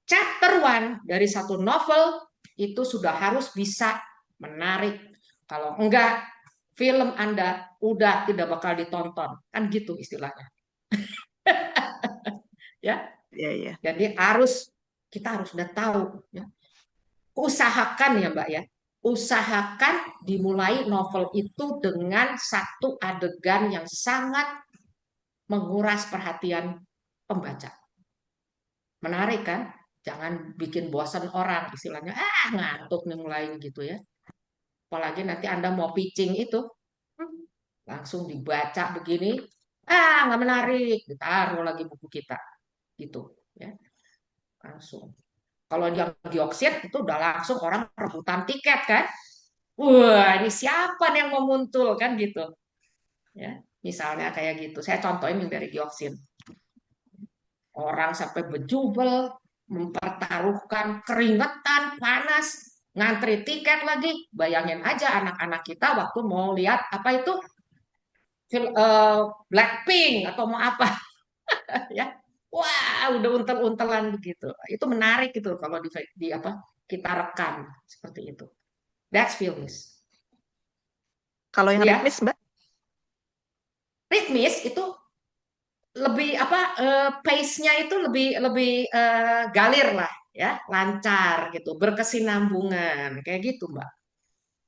chapter 1 dari satu novel itu sudah harus bisa menarik. Kalau enggak, film Anda udah tidak bakal ditonton. Kan gitu istilahnya. Ya. Iya. Jadi kita harus udah tahu, ya. Usahakan ya Mbak ya. Usahakan dimulai novel itu dengan satu adegan yang sangat menguras perhatian pembaca. Menarik kan? Jangan bikin bosan orang, istilahnya ngantuk nih mulai gitu ya. Apalagi nanti Anda mau pitching itu, langsung dibaca begini, nggak menarik, ditaruh lagi buku kita, gitu ya. Langsung. Kalau yang Gioksit itu udah langsung orang rebutan tiket kan. Wah, ini siapa nih yang mau muncul kan gitu. Ya, misalnya kayak gitu. Saya contohin yang dari Gioksin. Orang sampai bejubel, mempertaruhkan keringetan, panas, ngantri tiket lagi. Bayangin aja anak-anak kita waktu mau lihat apa itu Blackpink atau mau apa ya. Wah, udah untel-untelan begitu. Itu menarik gitu kalau di apa kita rekam seperti itu. That's filmis. Kalau yang Ya, ritmis, Mbak? ritmis itu lebih apa pace-nya itu lebih galir lah ya, lancar gitu, berkesinambungan kayak gitu, Mbak.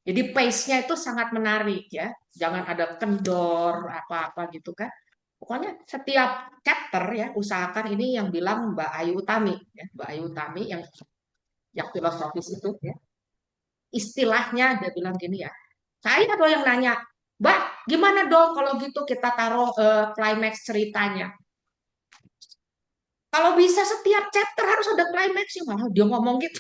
Jadi pace-nya itu sangat menarik ya. Jangan ada kendor apa-apa gitu kan. Pokoknya setiap chapter ya usahakan ini yang bilang Mbak Ayu Utami ya, Mbak Ayu Utami yang filosofis itu ya. Istilahnya dia bilang gini ya. Saya ada yang nanya, Mbak, gimana dong kalau gitu kita taruh climax ceritanya? Kalau bisa setiap chapter harus ada climaxnya, malah dia ngomong gitu.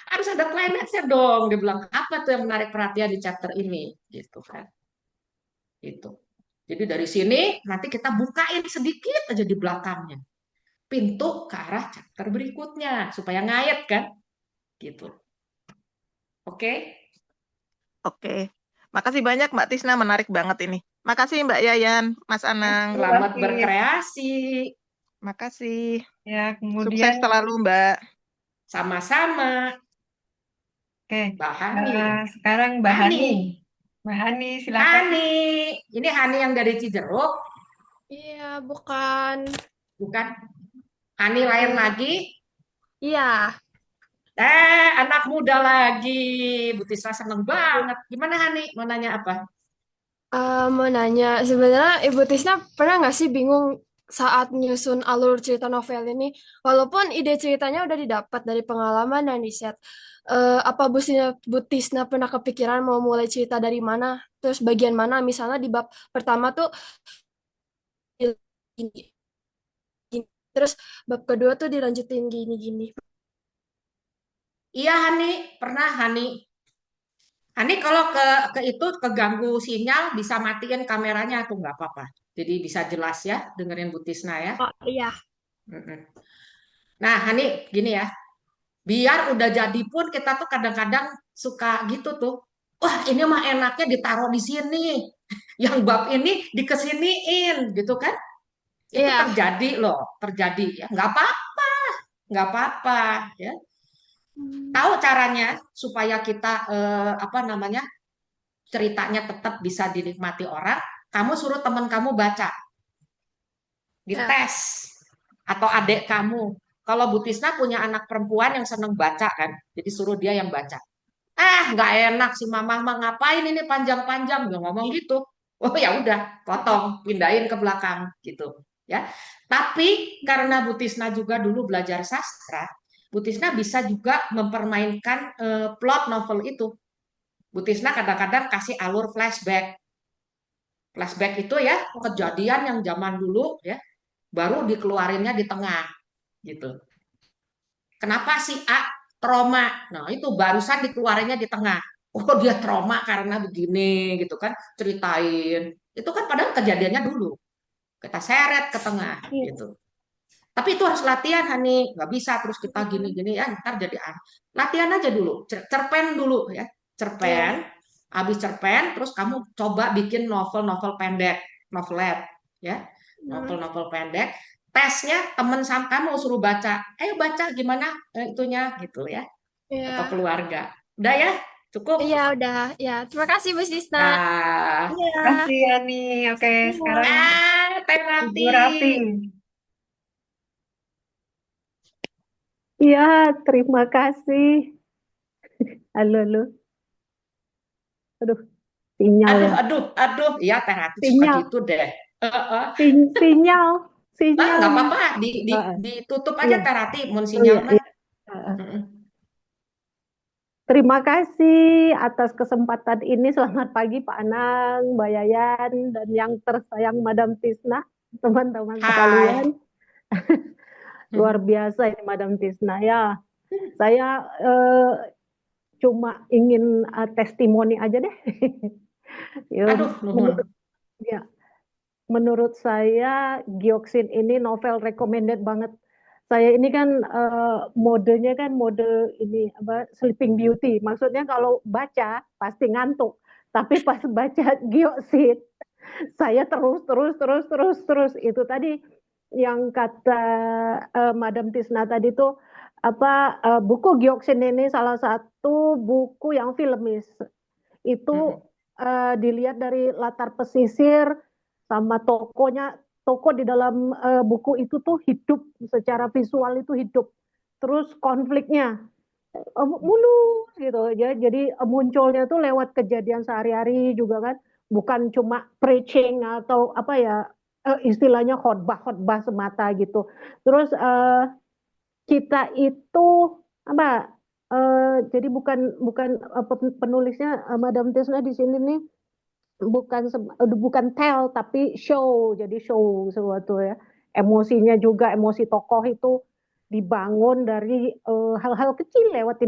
Harus ada climaxnya dong. Dia bilang, apa tuh yang menarik perhatian di chapter ini? Gitu kan. Gitu. Jadi dari sini nanti kita bukain sedikit aja di belakangnya. Pintu ke arah chapter berikutnya. Supaya ngayet kan. Gitu. Oke? Oke. Makasih banyak Mbak Tisna, menarik banget ini. Makasih Mbak Yayan, Mas Anang. Selamat Terima kasih. berkreasi. Makasih. Ya, Sukses kemudian selalu Mbak. Sama-sama. oke. Mbak Hani. Sekarang Mbak Hani. Hani. Mbak Hani, silakan. Hani. Ini Hani yang dari Cijeruk. Iya, bukan. Bukan? Hani lain lagi. Iya, Anak muda lagi. Bu Tisna seneng banget. Gimana Hani? Mau nanya apa? mau nanya, sebenarnya Ibu Tisna pernah nggak sih bingung saat nyusun alur cerita novel ini? Walaupun ide ceritanya udah didapat dari pengalaman dan riset, apa Bu Tisna pernah kepikiran mau mulai cerita dari mana? Terus bagian mana? Misalnya di bab pertama tuh gini, gini. Terus bab kedua tuh dilanjutin gini-gini. Iya Hani, pernah Hani. Hani kalau ke itu keganggu sinyal bisa matiin kameranya tuh nggak apa-apa. Jadi bisa jelas ya dengerin Bu Tisna ya. Oh iya, Mm-mm. Nah Hani gini ya, biar udah jadi pun kita tuh kadang-kadang suka gitu tuh. Wah ini mah enaknya ditaruh di sini. Yang bab ini dikesiniin gitu kan. Itu iya. terjadi loh, terjadi ya. Nggak apa-apa ya. Tahu caranya supaya kita apa namanya ceritanya tetap bisa dinikmati orang, kamu suruh teman kamu baca, Ya. dites, atau adik kamu. Kalau Bu Tisna punya anak perempuan yang seneng baca kan, jadi suruh dia yang baca. Nggak enak si mama mah ngapain ini panjang-panjang, dia ngomong gitu. Oh ya udah, potong, pindahin ke belakang gitu. Ya. Tapi karena Bu Tisna juga dulu belajar sastra, Bu Tisna bisa juga mempermainkan plot novel itu. Bu Tisna kadang-kadang kasih alur flashback. Flashback itu ya kejadian yang zaman dulu ya, baru dikeluarinnya di tengah gitu. Kenapa si A trauma? Nah, itu barusan dikeluarinnya di tengah. Oh, dia trauma karena begini gitu kan, ceritain. Itu kan padahal kejadiannya dulu. Kita seret ke tengah gitu. Tapi itu harus latihan, Hani. Nggak bisa terus kita gini-gini ya, ntar jadi latihan aja dulu. Cerpen dulu ya. Cerpen. Habis cerpen, terus kamu coba bikin novel-novel pendek, novelet, ya, novel-novel pendek. Tesnya temen sama kamu suruh baca, ayo baca gimana itunya gitu ya, atau Iya. keluarga. Udah ya, cukup. Iya, udah. Ya, terima kasih Bu Sisna. Nah, Iya. Kasih Yani. Oke, sekarang Iya. Teh Ibu Rati. Rati. Ya, terima kasih. Halo, halo. Aduh, sinyal ya. Aduh, ya Teh Rati suka Sinyal, gitu deh. sinyal, Nggak sinyal. apa-apa, Heeh, ditutup aja iya, Teh Rati, mau oh sinyal iya, mah. iya. Heeh. Terima kasih atas kesempatan ini. Selamat pagi Pak Anang, Mbak Yayan, dan yang tersayang Madam Tisna, teman-teman Hai. sekalian. Luar biasa ini Madam Tisna ya. Saya cuma ingin testimoni aja deh. Ya, Aduh, nuhun. ya, menurut saya Gioksin ini novel recommended banget. Saya ini kan modenya kan mode ini apa Sleeping Beauty. Maksudnya kalau baca pasti ngantuk. Tapi pas baca Gioksin, saya terus itu tadi yang kata Madam Tisna tadi tuh apa buku Gioksin ini salah satu buku yang filmis. Itu dilihat dari latar pesisir sama tokonya, toko di dalam buku itu tuh hidup secara visual, itu hidup. Terus konfliknya mulus gitu ya. Jadi munculnya tuh lewat kejadian sehari-hari juga kan, bukan cuma preaching atau apa ya istilahnya khotbah semata gitu. Terus kita itu apa jadi bukan penulisnya Madam Tisna di sini nih bukan tell tapi show, jadi show sesuatu ya, emosinya juga, emosi tokoh itu dibangun dari hal-hal kecil lewat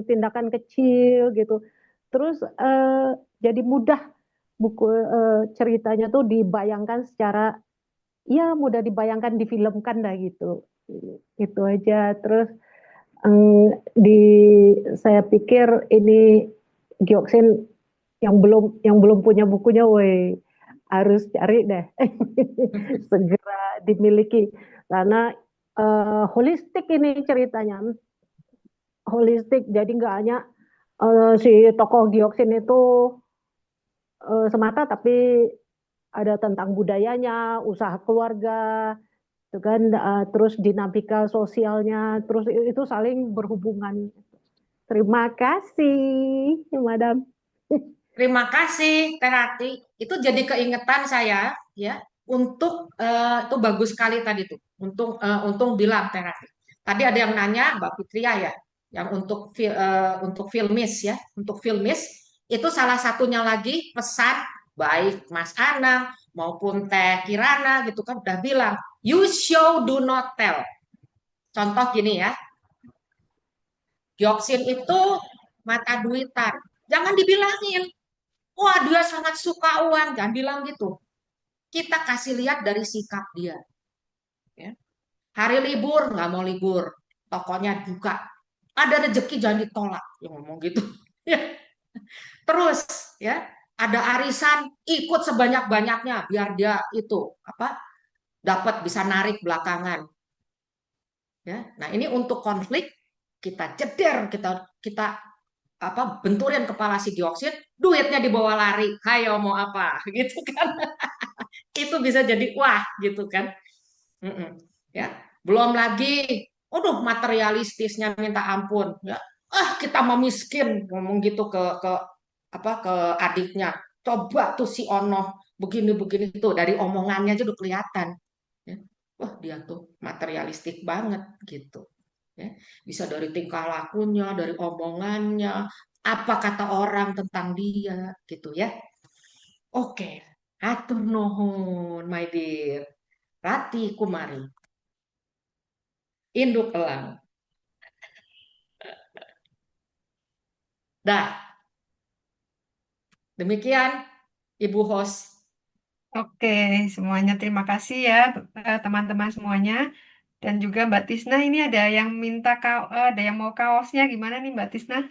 tindakan kecil gitu. Terus jadi mudah buku ceritanya tuh dibayangkan secara ya mudah dibayangkan, difilmkan dah gitu. Itu aja. Terus di saya pikir ini Gioksin yang belum punya bukunya, woi harus cari deh segera dimiliki karena holistik ini ceritanya, holistik. Jadi nggak hanya si tokoh Gioksin itu semata, tapi ada tentang budayanya, usaha keluarga, itu kan, terus dinamika sosialnya, terus itu saling berhubungan. Terima kasih, Madam. Terima kasih Teh Rati. Itu jadi keingetan saya ya untuk itu bagus sekali tadi tuh. Untung bilang Teh Rati. Tadi ada yang nanya Mbak Fitria ya, yang untuk filmis ya, untuk filmis itu salah satunya lagi pesan baik Mas Anang maupun Teh Kirana gitu kan udah bilang, you show do not tell. Contoh gini ya, Gioksin itu mata duitan. Jangan dibilangin, wah dia sangat suka uang, jangan bilang gitu. Kita kasih lihat dari sikap dia. Ya. Hari libur nggak mau libur, tokonya buka. Ada rezeki jangan ditolak, yang ngomong gitu. Terus ya ada arisan ikut sebanyak-banyaknya biar dia itu apa dapat bisa narik belakangan. Ya. Nah ini untuk konflik kita jeder, kita apa benturin kepala si Gioksin, duitnya dibawa lari, hayo mau apa gitu kan. Itu bisa jadi wah gitu kan. Ya belum lagi materialistisnya minta ampun ya, kita mau miskin ngomong gitu ke adiknya, coba tuh si Ono begini begini tuh dari omongannya aja udah kelihatan ya. Wah dia tuh materialistik banget gitu ya, bisa dari tingkah lakunya, dari omongannya, apa kata orang tentang dia gitu ya. Oke, atur nuhun my dear Rati Kumari, induk elang. Dah, demikian Ibu host. Oke, semuanya terima kasih ya teman-teman semuanya. Dan juga Mbak Tisna ini ada yang minta ada yang mau kaosnya gimana nih Mbak Tisna?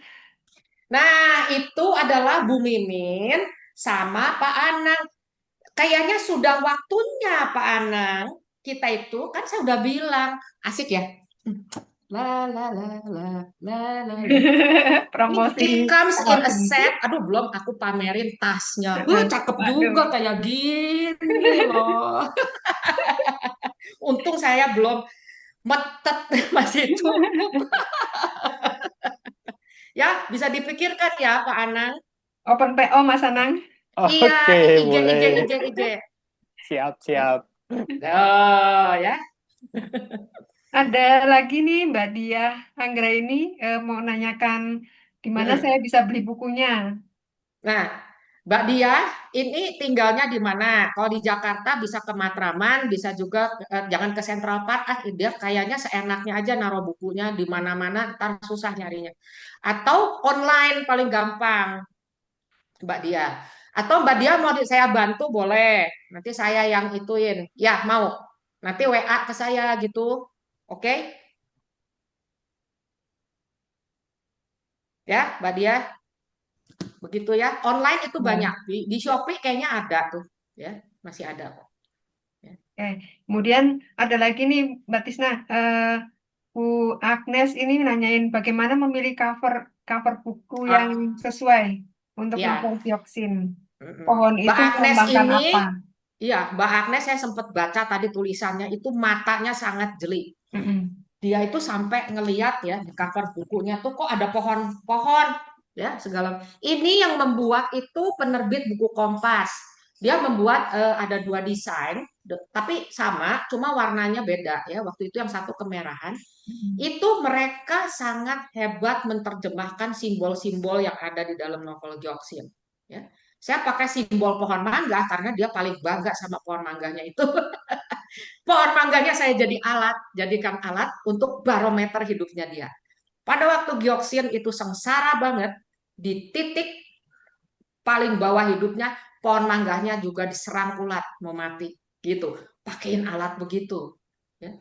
Nah, itu adalah Bu Mimin sama Pak Anang. Kayaknya sudah waktunya Pak Anang. Kita itu kan saya udah bilang, asik ya. La la la la la la la. Ini Promosi it comes in a promosi. set. Aduh, belum aku pamerin tasnya. Cakep Waduh. juga kayak gini loh. Untung saya belum metet masih cukup. Ya, bisa dipikirkan ya Pak Anang. Open PO Mas Anang. Iya, Oke, IG, boleh. IG. Siap. Oh, ya. Ada lagi nih Mbak Diah Anggra ini mau nanyakan di mana saya bisa beli bukunya. Nah, Mbak Diah, ini tinggalnya di mana? Kalau di Jakarta bisa ke Matraman, bisa juga jangan ke Central Park. Dia kayaknya seenaknya aja naruh bukunya di mana-mana, ntar susah nyarinya. Atau online paling gampang, Mbak Diah. Atau Mbak Diah mau saya bantu boleh. Nanti saya yang ituin. Ya, mau. Nanti WA ke saya gitu. Oke? Ya, Mbak Diah. Begitu ya. Online itu Ya. banyak. Di Shopee kayaknya ada tuh. Ya, masih ada kok. Ya. Kemudian ada lagi nih Mbak Tisna, Bu Agnes ini nanyain bagaimana memilih cover buku yang sesuai untuk Ya. novel Dioksin. Mm-mm. Pohon Mbak itu Agnes melambangkan ini, apa? iya, Mbak Agnes saya sempat baca tadi tulisannya itu matanya sangat jeli. Mm-mm. Dia itu sampai ngeliat ya di cover bukunya tuh kok ada pohon-pohon ya segala. Ini yang membuat itu penerbit buku Kompas. Dia membuat ada 2 desain, tapi sama, cuma warnanya beda ya. Waktu itu yang satu kemerahan. Itu mereka sangat hebat menerjemahkan simbol-simbol yang ada di dalam novel Joksin. Ya. Saya pakai simbol pohon mangga karena dia paling bangga sama pohon mangganya itu. Pohon mangganya saya jadikan alat untuk barometer hidupnya dia. Pada waktu Gioksin itu sengsara banget, di titik paling bawah hidupnya, pohon mangganya juga diserang ulat, mau mati. Gitu. Pakein alat begitu. Ya.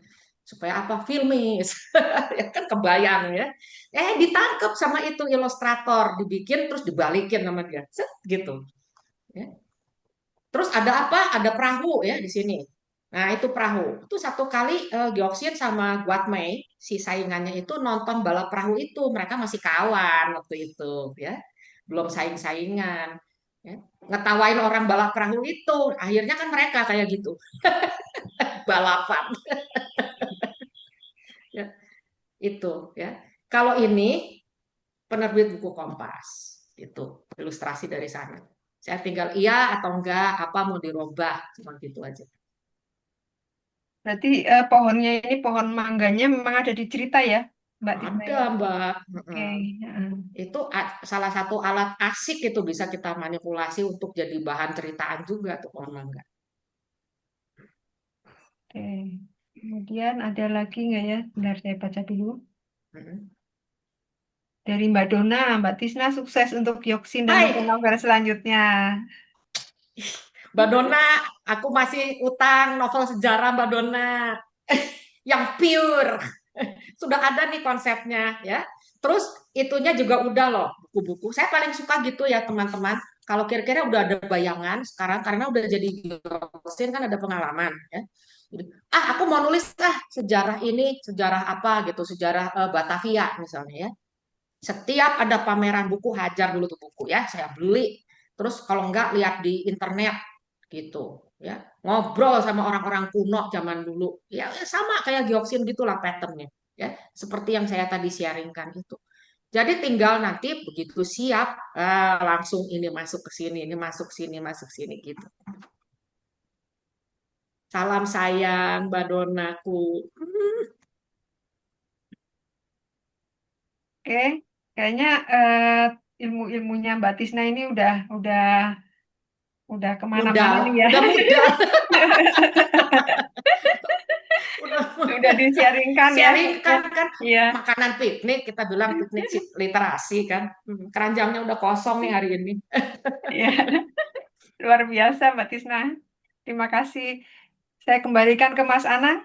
Supaya apa? Filmis. Ya kan kebayang ya. Ditangkap sama itu ilustrator, dibikin terus dibalikin sama dia. Set, gitu. Ya. Terus ada apa? Ada perahu ya di sini. Nah, itu perahu. Itu satu kali Gyeoksin sama Guatmei, si saingannya itu nonton balap perahu itu. Mereka masih kawan waktu itu, ya. Belum saing-saingan. Ya. Ngetawain orang balap perahu itu. Akhirnya kan mereka kayak gitu. Balapan. Ya, itu ya. Kalau ini penerbit buku Kompas. Itu ilustrasi dari sana. Saya tinggal iya atau enggak, apa mau dirubah, cuma gitu aja. Berarti pohonnya ini pohon mangganya memang ada di cerita ya, Mbak Tisna Ada, ya? Mbak. Oke. Itu salah satu alat asik itu bisa kita manipulasi untuk jadi bahan ceritaan juga tuh pohon mangga. Oke. Kemudian ada lagi nggak ya? Bentar saya baca dulu. Dari Mbak Dona, Mbak Tisna sukses untuk Gioksin dan Hai, novel-novel selanjutnya. Mbak Dona, aku masih utang novel sejarah Mbak Dona yang pure. Sudah ada nih konsepnya ya. Terus itunya juga udah loh buku-buku. Saya paling suka gitu ya teman-teman. Kalau kira-kira udah ada bayangan sekarang karena udah jadi dosen kan ada pengalaman ya. Jadi, aku mau nulis sejarah ini, sejarah apa gitu, sejarah Batavia misalnya ya. Setiap ada pameran buku hajar dulu tuh buku ya, saya beli. Terus kalau enggak lihat di internet gitu ya. Ngobrol sama orang-orang kuno zaman dulu. Ya sama kayak Gioksin gitulah patternnya ya. Seperti yang saya tadi sharingkan itu. Jadi tinggal nanti begitu siap langsung ini masuk ke sini, ini masuk sini, masuk sini gitu. Salam sayang Mbak Donaku. Oke, kayaknya ilmu-ilmunya Mbak Tisna ini udah kemana-mana nih ya. Udah muda. Udah di-sharingkan ya. Sharingkan kan Iya. makanan piknik, kita bilang piknik literasi kan. Keranjangnya udah kosong nih hari ini. Iya. Luar biasa Mbak Tisna. Terima kasih. Saya kembalikan ke Mas Anang.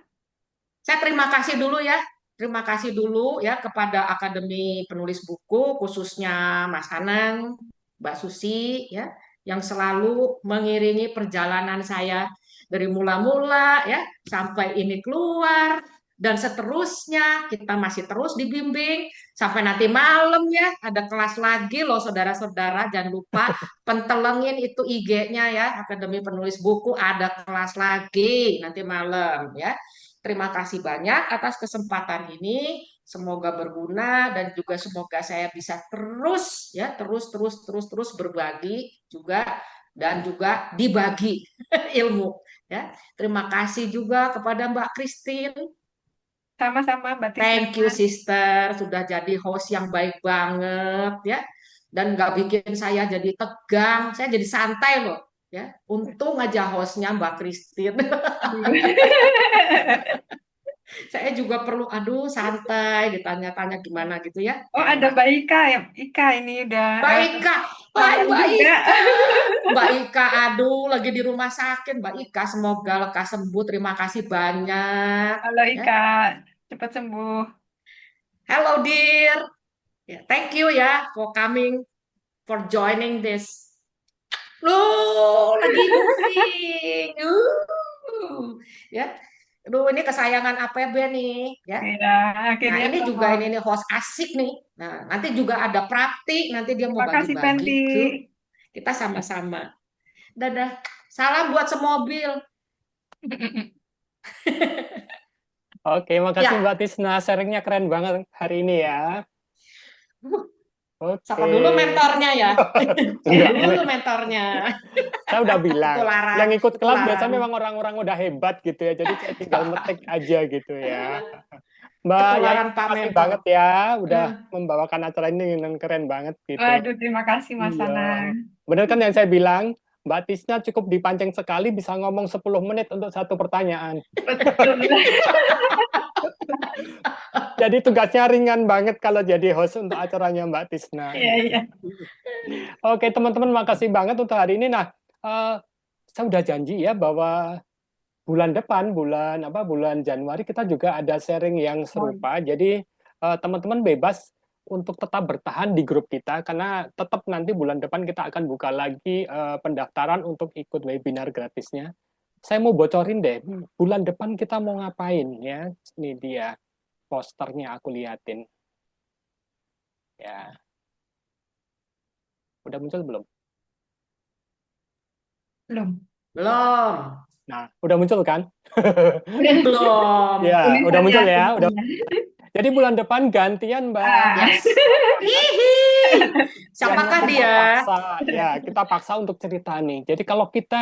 Saya terima kasih dulu ya. terima kasih dulu ya kepada Akademi Penulis Buku, khususnya Mas Anang, Mbak Susi, ya, yang selalu mengiringi perjalanan saya dari mula-mula ya sampai ini keluar dan seterusnya kita masih terus dibimbing sampai nanti malam ya ada kelas lagi loh saudara-saudara, jangan lupa pentelengin itu IG-nya ya Akademi Penulis Buku, ada kelas lagi nanti malam ya. Terima kasih banyak atas kesempatan ini. Semoga berguna dan juga semoga saya bisa terus berbagi juga dan juga dibagi ilmu ya. Terima kasih juga kepada Mbak Christine. Sama-sama Mbak Tisna. Thank you sister, sudah jadi host yang baik banget ya. Dan nggak bikin saya jadi tegang, saya jadi santai loh ya. Untung aja hostnya Mbak Christine. Saya juga perlu, aduh santai, ditanya-tanya gimana gitu ya. Oh, ada Mbak Ika ya. Ika ini udah Mbak Ika, lama Mbak juga. Ika, Mbak Ika, aduh lagi di rumah sakit. Mbak Ika, semoga lekas sembuh. Terima kasih banyak. Halo Ya. Ika, cepat sembuh. Hello dear. Ya, thank you ya for coming, for joining this. Loh, lagi moving. Ya. Aduh, ini kesayangan APB nih, ya. Ya, Nah, akhirnya ini ketemu. juga ini host asik nih. Nah, nanti juga ada Prapti, nanti dia mau Terima kasih bagi-bagi Penti. ke kita sama-sama. Dadah. Salam buat semobil. Oke, makasih Ya. Mbak Tisna, sharingnya keren banget hari ini ya. Oke. Siapa dulu mentornya ya? Enggak, Dulu mentornya. saya udah bilang. Ketularan, Yang ikut kelas ketularan. biasanya memang orang-orang udah hebat gitu ya. Jadi saya tinggal metik aja gitu ya. Mbak Yai, Ketularan Pak terima kasih Mentor. banget ya udah membawakan acara ini dengan keren banget gitu. Waduh, terima kasih Mas Iya. Anang. Bener kan yang saya bilang? Mbak Tisna cukup dipancing sekali bisa ngomong 10 menit untuk satu pertanyaan. Betul. Jadi tugasnya ringan banget kalau jadi host untuk acaranya Mbak Tisna. Iya, iya. Oke teman-teman, makasih banget untuk hari ini. Nah, saya udah janji ya bahwa bulan depan, bulan Januari kita juga ada sharing yang serupa. Jadi teman-teman bebas untuk tetap bertahan di grup kita karena tetap nanti bulan depan kita akan buka lagi pendaftaran untuk ikut webinar gratisnya. Saya mau bocorin deh, bulan depan kita mau ngapain ya? Ini dia posternya, aku liatin. Ya. Udah muncul belum? Belum. Belum. Nah, udah muncul kan? Belum. Ya, udah muncul ya. Udah. Tulisannya. Jadi bulan depan gantian, Mbak. Yes. Hihi. Siapakah Kita dia? paksa, ya, kita paksa untuk cerita nih. Jadi kalau kita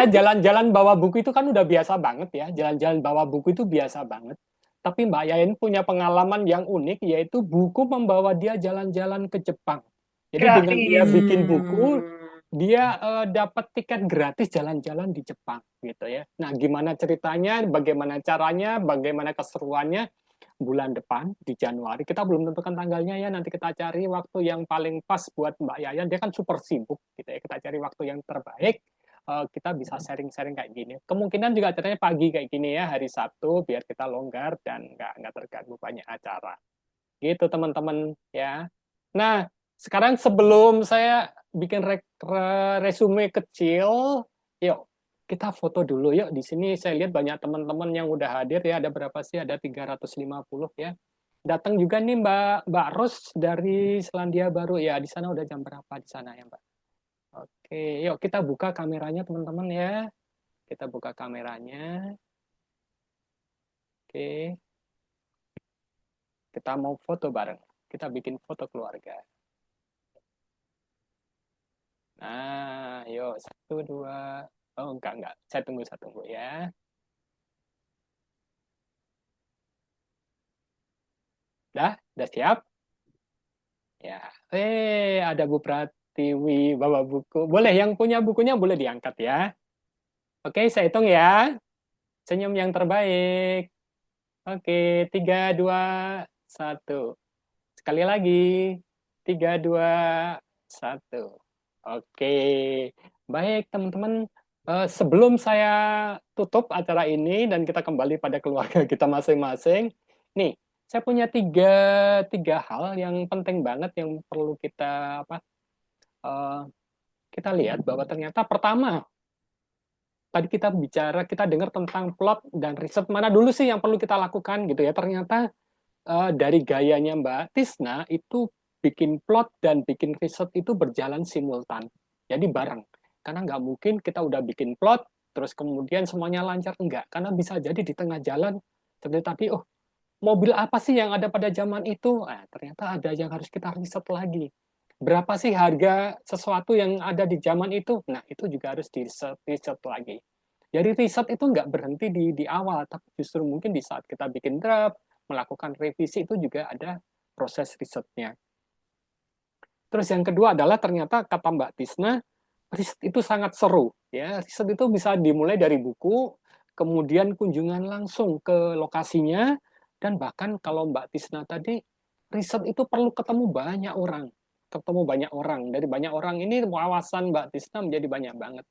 jalan-jalan bawa buku itu kan udah biasa banget ya. Jalan-jalan bawa buku itu biasa banget. Tapi Mbak Yain punya pengalaman yang unik, yaitu buku membawa dia jalan-jalan ke Jepang. Jadi dengan dia bikin buku, dia dapat tiket gratis jalan-jalan di Jepang gitu ya. Nah, gimana ceritanya, bagaimana caranya, bagaimana keseruannya bulan depan di Januari. Kita belum tentukan tanggalnya ya, nanti kita cari waktu yang paling pas buat Mbak Yayan. Dia kan super sibuk gitu ya. Kita cari waktu yang terbaik. Kita bisa sharing-sharing kayak gini. Kemungkinan juga acaranya pagi kayak gini ya, hari Sabtu, biar kita longgar dan nggak terganggu banyak acara. Gitu teman-teman ya. Nah, sekarang sebelum saya bikin resume kecil, yuk kita foto dulu yuk. Di sini saya lihat banyak teman-teman yang udah hadir ya. Ada berapa sih? Ada 350 ya. Datang juga nih Mbak Ros dari Selandia Baru ya. Di sana udah jam berapa di sana ya, Mbak? Oke, yuk kita buka kameranya teman-teman ya. Kita buka kameranya. Oke. Kita mau foto bareng. Kita bikin foto keluarga. Nah, yuk 1, 2. Oh, enggak. Saya tunggu ya. Udah siap? Ya. Ada Bu Pratiwi bawa buku. Boleh yang punya bukunya boleh diangkat ya. Oke, saya hitung ya. Senyum yang terbaik. Oke, 3, 2, 1. Sekali lagi. 3, 2, 1. Oke. Baik, teman-teman. Sebelum saya tutup acara ini dan kita kembali pada keluarga kita masing-masing, Nih, saya punya tiga hal yang penting banget yang perlu kita kita lihat bahwa ternyata pertama tadi kita dengar tentang plot dan riset mana dulu sih yang perlu kita lakukan gitu ya. Ternyata dari gayanya Mbak Tisna itu bikin plot dan bikin riset itu berjalan simultan. Jadi bareng. Karena nggak mungkin kita udah bikin plot, terus kemudian semuanya lancar. Enggak. Karena bisa jadi di tengah jalan, seperti tadi, oh mobil apa sih yang ada pada zaman itu? Ternyata ada yang harus kita riset lagi. Berapa sih harga sesuatu yang ada di zaman itu? Nah, itu juga harus riset lagi. Jadi riset itu nggak berhenti di awal, tapi justru mungkin di saat kita bikin draft, melakukan revisi itu juga ada proses risetnya. Terus yang kedua adalah ternyata kata Mbak Tisna, riset itu sangat seru. Ya, riset itu bisa dimulai dari buku, kemudian kunjungan langsung ke lokasinya, dan bahkan kalau Mbak Tisna tadi, riset itu perlu ketemu banyak orang. Dari banyak orang ini wawasan Mbak Tisna menjadi banyak banget.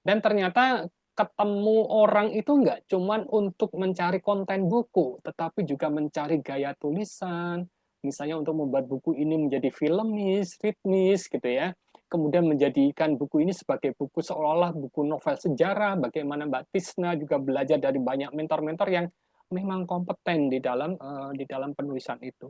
Dan ternyata ketemu orang itu nggak cuman untuk mencari konten buku, tetapi juga mencari gaya tulisan, misalnya untuk membuat buku ini menjadi filmis, ritmis, gitu ya. Kemudian menjadikan buku ini sebagai buku seolah-olah buku novel sejarah, bagaimana Mbak Tisna juga belajar dari banyak mentor-mentor yang memang kompeten di dalam penulisan itu.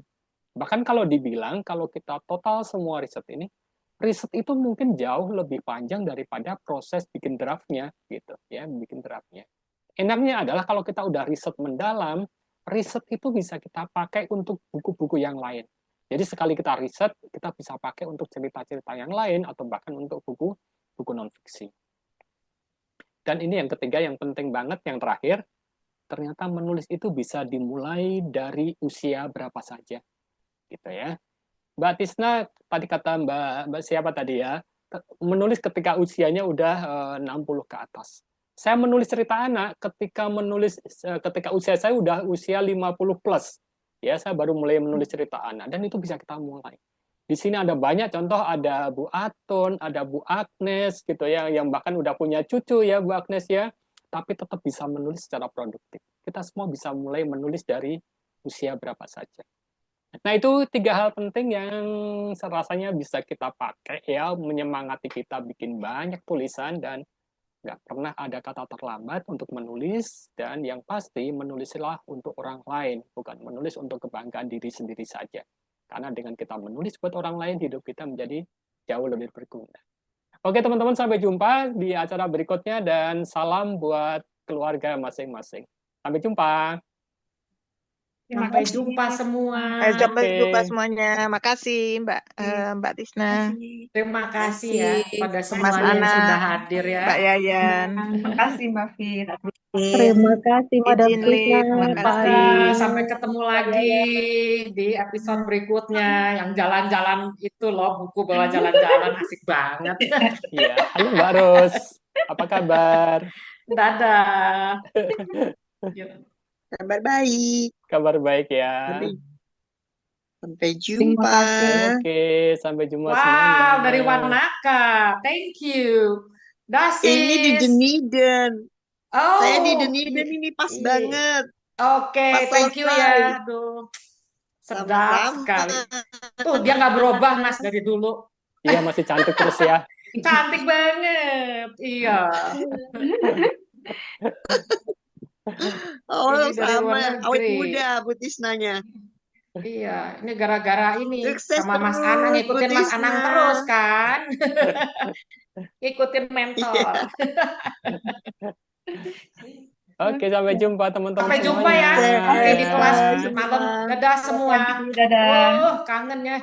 Bahkan kalau dibilang, kalau kita total semua riset ini, riset itu mungkin jauh lebih panjang daripada proses bikin draftnya, gitu ya, bikin draftnya. Enaknya adalah kalau kita udah riset mendalam, riset itu bisa kita pakai untuk buku-buku yang lain. Jadi sekali kita riset, kita bisa pakai untuk cerita-cerita yang lain atau bahkan untuk buku non-fiksi. Dan ini yang ketiga yang penting banget, yang terakhir, ternyata menulis itu bisa dimulai dari usia berapa saja. Gitu ya. Mbak Tisna tadi kata Mbak siapa tadi ya, menulis ketika usianya udah 60 ke atas. Saya menulis cerita anak ketika usia saya udah usia 50 plus. Ya, saya baru mulai menulis cerita anak dan itu bisa kita mulai. Di sini ada banyak contoh, ada Bu Aton, ada Bu Agnes gitu ya, yang bahkan udah punya cucu ya Bu Agnes ya, tapi tetap bisa menulis secara produktif. Kita semua bisa mulai menulis dari usia berapa saja. Nah, itu 3 hal penting yang rasanya bisa kita pakai ya, menyemangati kita bikin banyak tulisan dan nggak pernah ada kata terlambat untuk menulis, dan yang pasti menulislah untuk orang lain, bukan menulis untuk kebanggaan diri sendiri saja. Karena dengan kita menulis buat orang lain, hidup kita menjadi jauh lebih berguna. Oke teman-teman, sampai jumpa di acara berikutnya dan salam buat keluarga masing-masing. Sampai jumpa. Sampai jumpa semua. Sampai jumpa semuanya. Makasih Mbak Tisna. Terima kasih ya pada semua Mas yang Ana, sudah hadir ya. Mbak Yayan. Terima kasih Mbak Fit. Terima kasih Madam Izin Tisna, Lip, Pak makasih. Ari. Sampai ketemu lagi di episode berikutnya yang jalan-jalan itu loh, buku bawa jalan-jalan asik banget. Iya, halo Mbak Ros. Apa kabar? Dadah. Kabar baik. Kabar baik ya. Sampai Terima jumpa. kasih. Oke, sampai jumpa Wow, semuanya. dari Wanaka. Thank you. Dasis. Ini di Dunedin. Oh, Saya di Dunedin ini pas banget. Oke, Pas thank you selesai. ya. Aduh, sedap Sama-sama. sekali. Tuh, dia nggak berubah, Mas, dari dulu. Iya, masih cantik terus ya. Cantik banget. Iya. Oh, Ini dari sama. luar Awet negeri. muda Bu Tisnanya. Iya, ini gara-gara ini Sukses sama Mas terus, Anang, Bu ngikutin Mas Anang Tisna. terus kan. Ikutin mentor. Iya. Oke, sampai jumpa teman-teman Sampai jumpa ya. semuanya. Oke, di kelas Dadah malam. semua. Dadah semua. Dadah. Kangen ya.